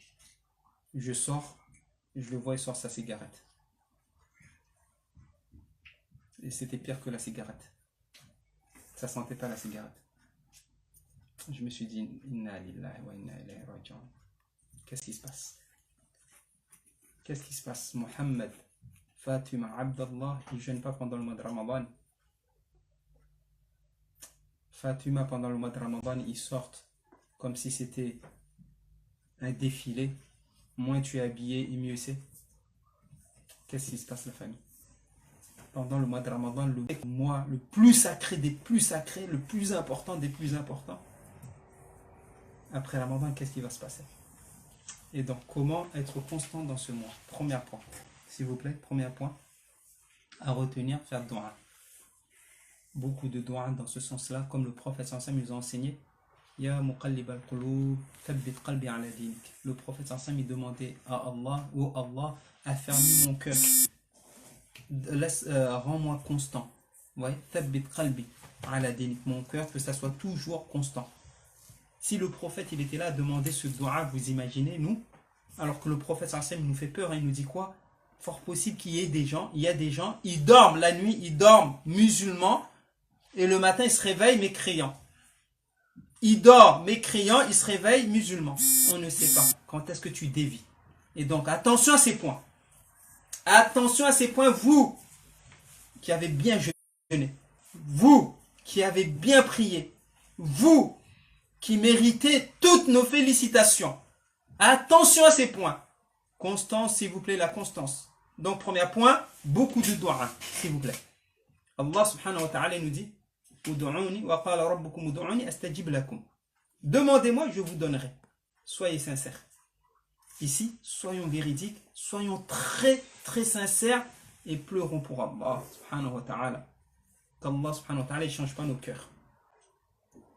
Je sors, je le vois, il sort sa cigarette. Et c'était pire que la cigarette. Ça sentait pas la cigarette. Je me suis dit inna lillahi wa inna ilayhi raji'un. Qu'est-ce qui se passe? Qu'est-ce qui se passe? Mohammed, Fatima, Abdallah, ils ne jeûnent pas pendant le mois de Ramadan. Fatima, pendant le mois de Ramadan, ils sortent comme si c'était un défilé. Moins tu es habillé et mieux c'est. Qu'est-ce qui se passe, la famille? pendant le mois de Ramadan, le mois le plus sacré des plus sacrés, le plus important des plus importants. Après Ramadan, qu'est-ce qui va se passer? Et donc, comment être constant dans ce mois? Premier point, s'il vous plaît, premier point à retenir, faire dua. Beaucoup de dua dans ce sens-là, comme le prophète sallallahu nous a enseigné. Ya muqallib al-qulub, thabbit qalbi ala dinik. Le prophète sallallahu il demandait à Allah, ou Allah, affermis mon cœur. Rends-moi constant. Ouais, thabbit qalbi ala dinik. Mon cœur, que ça soit toujours constant. Si le prophète il était là à demander ce dua, vous imaginez, nous, alors que le prophète sallallahu il nous fait peur, il nous dit quoi? Fort possible qu'il y ait des gens, ils dorment la nuit, ils dorment musulmans, et le matin ils se réveillent mécréants. Ils dorment mécréants, ils se réveillent musulmans. On ne sait pas quand est-ce que tu dévis. Et donc attention à ces points. Attention à ces points, vous qui avez bien jeûné, vous qui avez bien prié, vous qui méritez toutes nos félicitations. Attention à ces points. Constance, s'il vous plaît, la constance. Donc, premier point, beaucoup de dua, s'il vous plaît. Allah subhanahu wa ta'ala nous dit demandez-moi, je vous donnerai. Soyez sincères. Ici, soyons véridiques, soyons très très sincères et pleurons pour Allah subhanahu wa ta'ala. Qu'Allah subhanahu wa ta'ala ne change pas nos cœurs.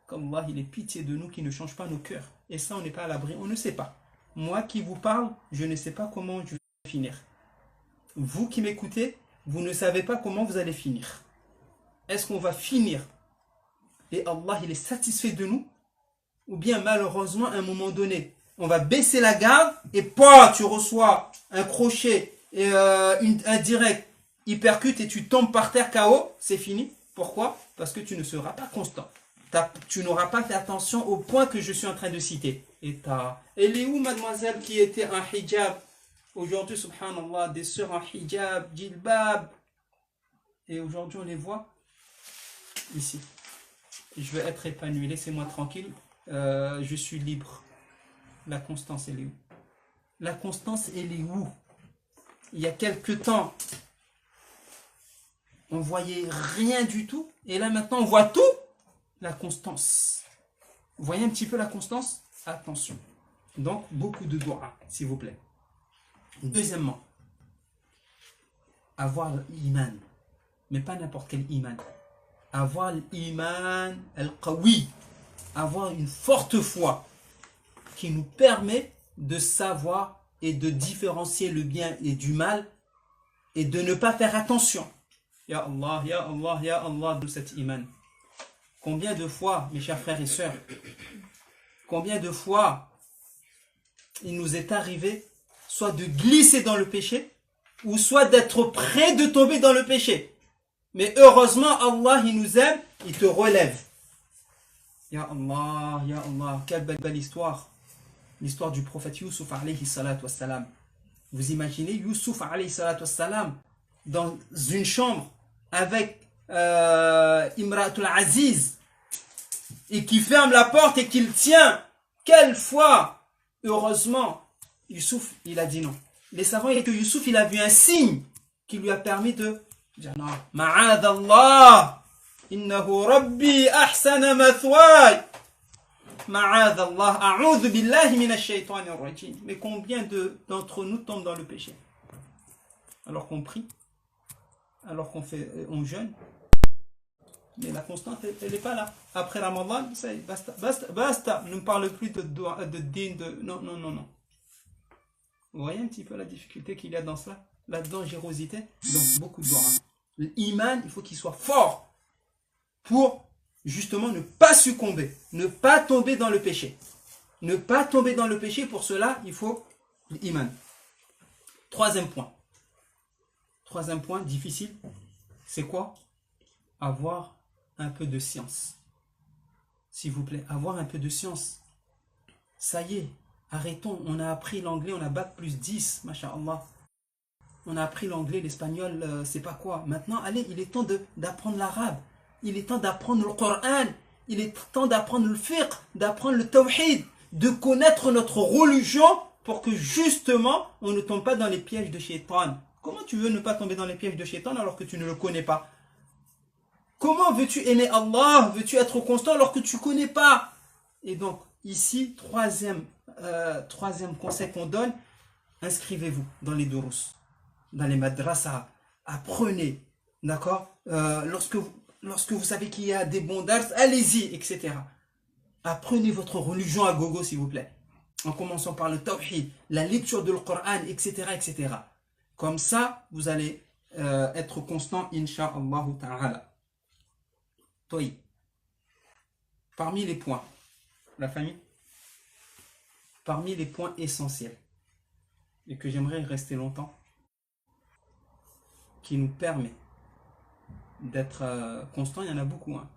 Qu'Allah il ait pitié de nous qui ne change pas nos cœurs. Et ça, on n'est pas à l'abri, on ne sait pas. Moi qui vous parle, je ne sais pas comment je vais finir. Vous qui m'écoutez, vous ne savez pas comment vous allez finir. Est-ce qu'on va finir et Allah il est satisfait de nous? Ou bien malheureusement à un moment donné, on va baisser la garde et tu reçois un crochet et un direct, il percute et tu tombes par terre KO, c'est fini. Pourquoi? Parce que tu ne seras pas constant. Tu n'auras pas fait attention au point que je suis en train de citer. Elle est où mademoiselle qui était en hijab? Aujourd'hui, subhanallah, des sœurs en hijab, djilbab. Et aujourd'hui, on les voit ici. Je veux être épanoui, laissez-moi tranquille. Je suis libre. La constance, elle est où? La constance, elle est où? Il y a quelque temps, on voyait rien du tout. Et là, maintenant, on voit tout. La constance. Vous voyez un petit peu la constance? Attention. Donc, beaucoup de dua, s'il vous plaît. Deuxièmement, avoir l'iman. Mais pas n'importe quel iman. Avoir l'iman al-qawi. Avoir une forte foi qui nous permet de savoir et de différencier le bien et du mal et de ne pas faire attention. Ya Allah, Ya Allah, Ya Allah de cet iman. Combien de fois, mes chers frères et sœurs, combien de fois il nous est arrivé soit de glisser dans le péché ou soit d'être près de tomber dans le péché. Mais heureusement, Allah, il nous aime, il te relève. Ya Allah, quelle belle histoire. L'histoire du prophète Youssouf alayhi salatu wassalam. Vous imaginez Youssouf alayhi salatu wassalam dans une chambre avec Imratul Aziz et qui ferme la porte et qui le tient. Quelle foi! Heureusement, Youssouf, il a dit non. Les savants disent que Youssouf, il a vu un signe qui lui a permis de dire non. Ma'adallah, innahu rabbi ahsana mathway. Ma'adallah, a'udhu billahi minash shaytanir rajim. Mais combien d'entre nous tombent dans le péché? Alors qu'on prie, alors on jeûne, mais la constante, elle n'est pas là. Après Ramadan, ça y est, basta. Ne me parle plus de din, non. Vous voyez un petit peu la difficulté qu'il y a dans cela, la dangerosité. Donc beaucoup de dua. L'iman, il faut qu'il soit fort pour justement ne pas succomber, ne pas tomber dans le péché. Ne pas tomber dans le péché, pour cela, il faut l'iman. Troisième point difficile, c'est quoi? Avoir un peu de science. S'il vous plaît, avoir un peu de science. Ça y est, arrêtons. On a appris l'anglais, on a bac plus 10, masha'Allah. On a appris l'anglais, l'espagnol, c'est pas quoi. Maintenant, allez, il est temps d'apprendre l'arabe. Il est temps d'apprendre le Coran. Il est temps d'apprendre le fiqh, d'apprendre le tawhid, de connaître notre religion pour que justement, on ne tombe pas dans les pièges de shaitan. Comment tu veux ne pas tomber dans les pièges de Shaitan alors que tu ne le connais pas? Comment veux-tu aimer Allah? Veux-tu être constant alors que tu ne connais pas? Et donc, ici, troisième conseil qu'on donne, inscrivez-vous dans les durus, dans les madrasas, apprenez, d'accord? Lorsque vous savez qu'il y a des bons dars, allez-y, etc. Apprenez votre religion à gogo, s'il vous plaît. En commençant par le tawhid, la lecture de Coran, etc., etc. Comme ça, vous allez être constant, insha'Allah ta'ala. Toi, parmi les points, la famille, parmi les points essentiels, et que j'aimerais rester longtemps, qui nous permet d'être constant, il y en a beaucoup. Hein.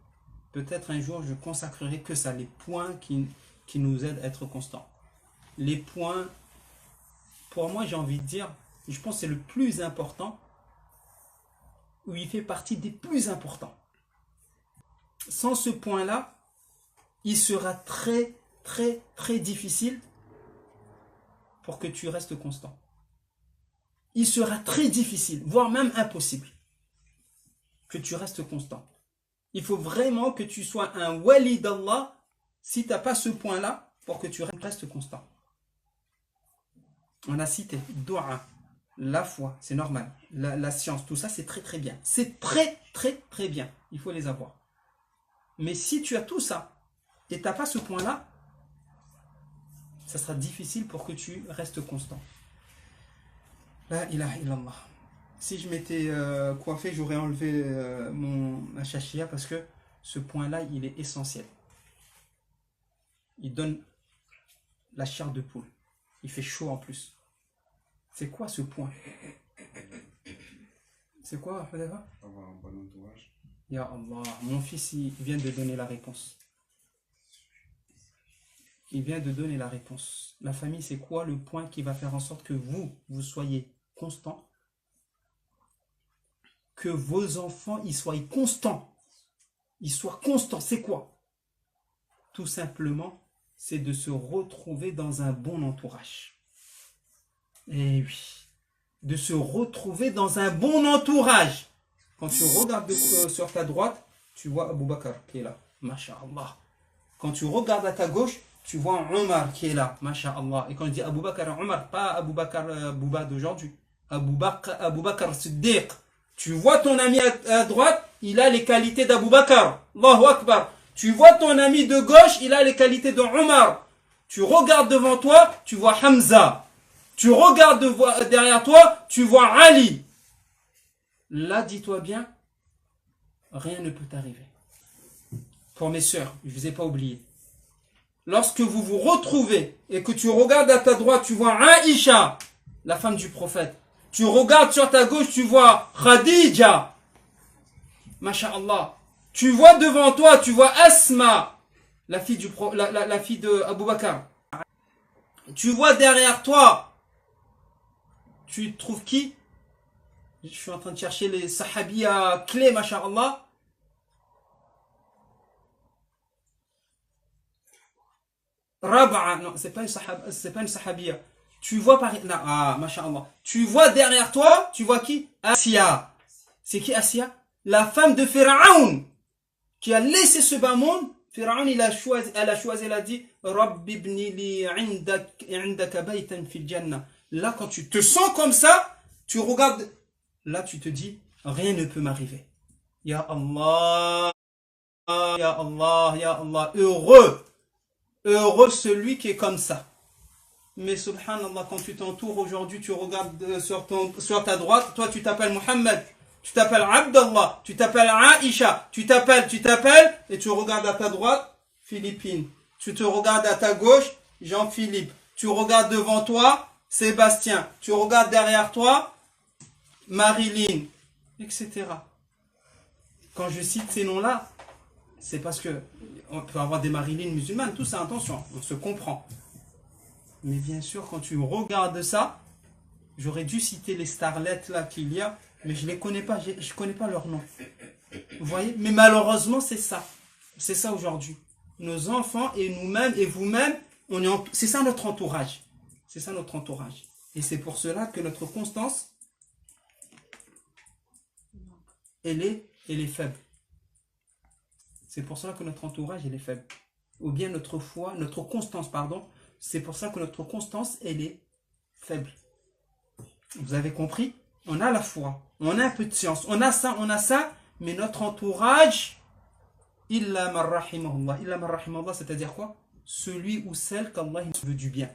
Peut-être un jour, je consacrerai que ça, les points qui nous aident à être constants. Les points, pour moi, j'ai envie de dire, je pense que c'est le plus important, où il fait partie des plus importants. Sans ce point-là, il sera très, très, très difficile pour que tu restes constant. Il sera très difficile, voire même impossible, que tu restes constant. Il faut vraiment que tu sois un wali d'Allah si tu n'as pas ce point-là pour que tu restes constant. On a cité dua, la foi, c'est normal. La science, tout ça, c'est très très bien. C'est très très très bien. Il faut les avoir. Mais si tu as tout ça et tu n'as pas ce point-là, ça sera difficile pour que tu restes constant. La ilaha illallah. Si je m'étais coiffé, j'aurais enlevé ma chachia parce que ce point-là, il est essentiel. Il donne la chair de poule. Il fait chaud en plus. C'est quoi ce point? C'est quoi, Hudayfa? Avoir un bon entourage. Ya Allah, mon fils, il vient de donner la réponse. Il vient de donner la réponse. La famille, c'est quoi le point qui va faire en sorte que vous soyez constant? Que vos enfants, ils soient constants. Ils soient constants, c'est quoi? Tout simplement, c'est de se retrouver dans un bon entourage. Et oui, de se retrouver dans un bon entourage. Quand tu regardes sur ta droite, tu vois Abu Bakr qui est là, masha'Allah. Quand tu regardes à ta gauche, tu vois Omar qui est là, masha'Allah. Et quand je dis Abu Bakr et Omar, pas Abu Bakr Bouba d'aujourd'hui, Abu Bakr Siddiq. Tu vois ton ami à droite, il a les qualités d'Abu Bakr. Allahu Akbar. Tu vois ton ami de gauche, il a les qualités de Omar. Tu regardes devant toi, tu vois Hamza. Tu regardes derrière toi, tu vois Ali. Là, dis-toi bien, rien ne peut t'arriver. Pour mes sœurs, je ne vous ai pas oublié. Lorsque vous vous retrouvez et que tu regardes à ta droite, tu vois Aïcha, la femme du prophète. Tu regardes sur ta gauche, tu vois Khadija. Masha'Allah. Tu vois devant toi, tu vois Asma, la fille de Abu Bakr. Tu vois derrière toi, tu trouves qui? Je suis en train de chercher les sahabiyas clés, masha'Allah. Rab'a, non, c'est pas une sahabiya. Tu vois par non, masha'Allah. Tu vois derrière toi, tu vois qui? Asiya. C'est qui Asiya? La femme de Pharaon qui a laissé ce bas monde. Pharaon, elle a choisi, elle a dit Rabbi ibni li indaka baytan fil jannah. Là, quand tu te sens comme ça, tu regardes. Là, tu te dis, rien ne peut m'arriver. Ya Allah, Ya Allah, Ya Allah. Heureux celui qui est comme ça. Mais subhanallah, quand tu t'entoures aujourd'hui, tu regardes sur ta droite, toi tu t'appelles Muhammad, tu t'appelles Abdallah, tu t'appelles Aïcha, tu t'appelles, et tu regardes à ta droite, Philippine. Tu te regardes à ta gauche, Jean-Philippe. Tu regardes devant toi, Sébastien. Tu regardes derrière toi, Marilyn, etc. Quand je cite ces noms-là, c'est parce que on peut avoir des Marilyn musulmanes, tout ça, attention, on se comprend. Mais bien sûr, quand tu regardes ça, j'aurais dû citer les starlettes là qu'il y a, mais je les connais pas, je connais pas leur nom. Vous voyez? Mais malheureusement, c'est ça. C'est ça aujourd'hui. Nos enfants et nous-mêmes et vous-même, c'est ça notre entourage. C'est ça notre entourage. Et c'est pour cela que notre constance, elle est faible. C'est pour cela que notre entourage, elle est faible. Ou bien notre foi, notre constance, pardon, c'est pour ça que notre constance, elle est faible. Vous avez compris? On a la foi, on a un peu de science, on a ça, mais notre entourage, illa man rahimahullah. Illa man rahimahullah, c'est-à-dire quoi? Celui ou celle qu'Allah veut du bien.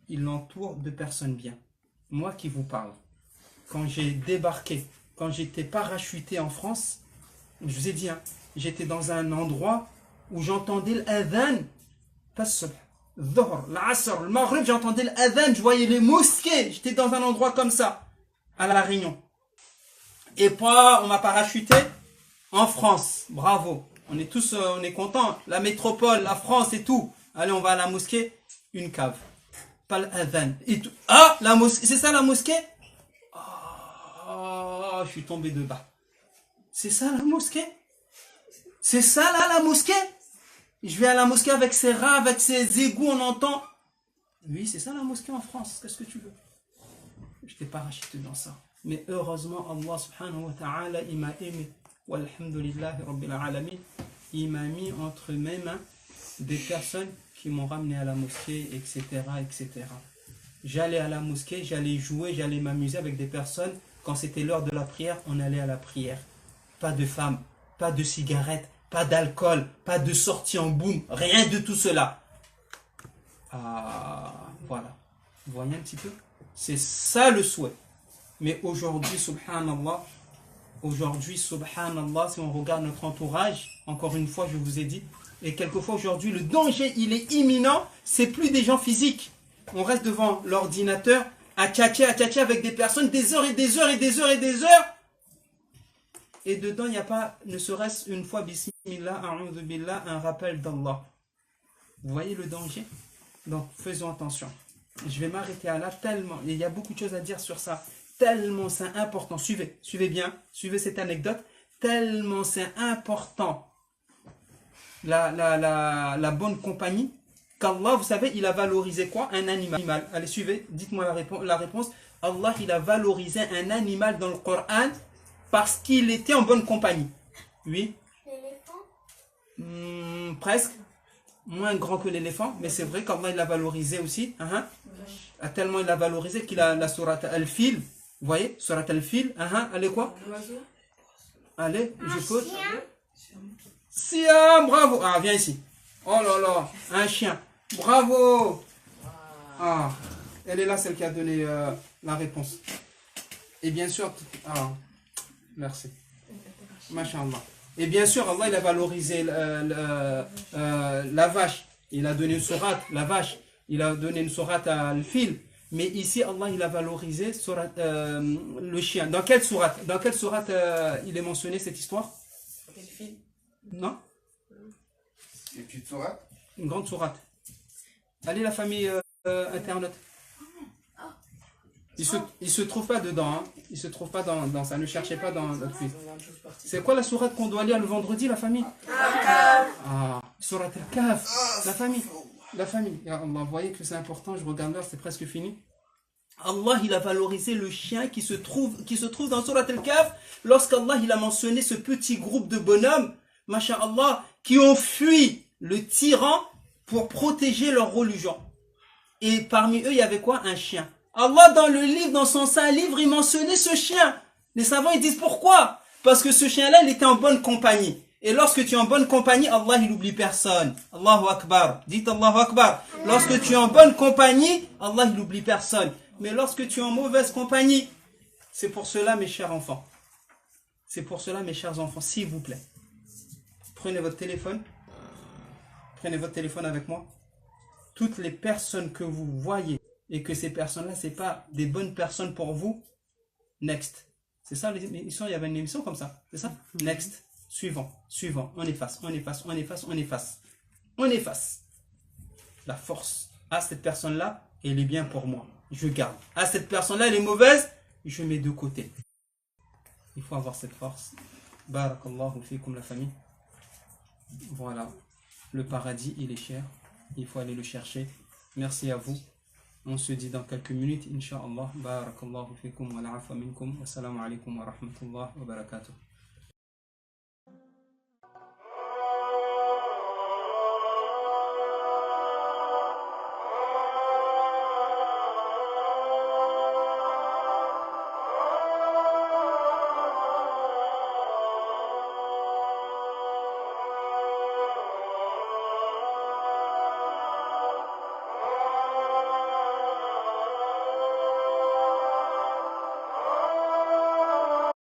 Il l'entoure de personnes bien. Moi qui vous parle, quand j'ai débarqué, quand j'étais parachuté en France, je vous ai dit, hein, j'étais dans un endroit où j'entendais l'adhan, pas le subh, dhuhr, l'asr, le maghrib, j'entendais l'adhan, je voyais les mosquées, j'étais dans un endroit comme ça, à La Réunion. Et puis, on m'a parachuté en France, bravo, on est tous, on est contents, la métropole, la France et tout. Allez, on va à la mosquée, une cave, pas l'adhan. Et tout. Ah, la mosquée, c'est ça la mosquée? Oh, je suis tombé de bas. C'est ça la mosquée? C'est ça là la mosquée? Je vais à la mosquée avec ses rats, avec ses égouts, on entend. Oui, c'est ça la mosquée en France. Qu'est-ce que tu veux? Je t'ai parachuté dans ça. Mais heureusement, Allah subhanahu wa ta'ala, il m'a aimé. Walhamdulillahi rabbil alamin. Il m'a mis entre mes mains des personnes qui m'ont ramené à la mosquée, etc., etc. J'allais à la mosquée, j'allais jouer, j'allais m'amuser avec des personnes. Quand c'était l'heure de la prière, on allait à la prière. Pas de femmes, pas de cigarettes, pas d'alcool, pas de sortie en boum, rien de tout cela. Ah, voilà. Vous voyez un petit peu? C'est ça le souhait. Mais aujourd'hui, subhanallah, si on regarde notre entourage, encore une fois, je vous ai dit, et quelquefois aujourd'hui, le danger, il est imminent, c'est plus des gens physiques. On reste devant l'ordinateur, à tchatcher avec des personnes des heures et des heures et des heures et des heures. Et dedans, il n'y a pas, ne serait-ce une fois, bismillah, a'udhu billah, un rappel d'Allah. Vous voyez le danger? Donc, faisons attention. Je vais m'arrêter à là tellement, il y a beaucoup de choses à dire sur ça, tellement c'est important. Suivez bien, suivez cette anecdote, tellement c'est important la bonne compagnie, qu'Allah, vous savez, il a valorisé quoi? Un animal. Allez, suivez, dites-moi la réponse. Allah, il a valorisé un animal dans le Coran parce qu'il était en bonne compagnie. Oui? L'éléphant? Presque. Moins grand que l'éléphant, mais c'est vrai qu'Allah, il l'a valorisé aussi. Tellement il l'a valorisé qu'il a la sourate Al-Fil. Vous voyez? Sourate Al-Fil. Allez, quoi? Allez, je pose. Siam, bravo. Ah, viens ici. Oh là là, un chien. Bravo. Ah, elle est là, celle qui a donné la réponse. Et bien sûr, merci. Masha'Allah. Et bien sûr, Allah, il a valorisé la vache. Il a donné une sourate, la vache. Il a donné une sourate à Al-Fil. Mais ici, Allah, il a valorisé le chien. Dans quelle sourate il est mentionné cette histoire? Non? Une petite sourate? Une grande sourate. Allez, la famille internaute. Il se trouve pas dedans. Hein. Il se trouve pas dans ça. Ne cherchez pas dans notre fils. C'est quoi la sourate qu'on doit lire le vendredi, la famille? Sourate Al-Kahf. La famille. La famille. Ya Allah, vous voyez que c'est important. Je regarde l'heure, c'est presque fini. Allah, il a valorisé le chien qui se trouve dans Sourate Al-Kahf lorsqu'Allah, il a mentionné ce petit groupe de bonhommes, masha'Allah, qui ont fui le tyran pour protéger leur religion. Et parmi eux, il y avait quoi? Un chien. Allah, dans le livre, dans son saint livre, il mentionnait ce chien. Les savants, ils disent pourquoi? Parce que ce chien-là, il était en bonne compagnie. Et lorsque tu es en bonne compagnie, Allah, il n'oublie personne. Allahu Akbar. Dites Allahu Akbar. Lorsque tu es en bonne compagnie, Allah, il n'oublie personne. Mais lorsque tu es en mauvaise compagnie, c'est pour cela, mes chers enfants. C'est pour cela, mes chers enfants, s'il vous plaît. Prenez votre téléphone. Prenez votre téléphone avec moi. Toutes les personnes que vous voyez et que ces personnes-là, ce n'est pas des bonnes personnes pour vous, next. C'est ça l'émission, il y avait une émission comme ça. C'est ça? Next. Suivant. On efface. La force. Cette personne-là, elle est bien pour moi. Je garde. Cette personne-là, elle est mauvaise, je mets de côté. Il faut avoir cette force. Barakallahu fikum la famille. Voilà. Le paradis, il est cher. Il faut aller le chercher. Merci à vous. On se dit dans quelques minutes, Inch'Allah. Barakallahu fikum wa la'afa minkum. Wassalamu alaikum wa rahmatullahi wa barakatuh.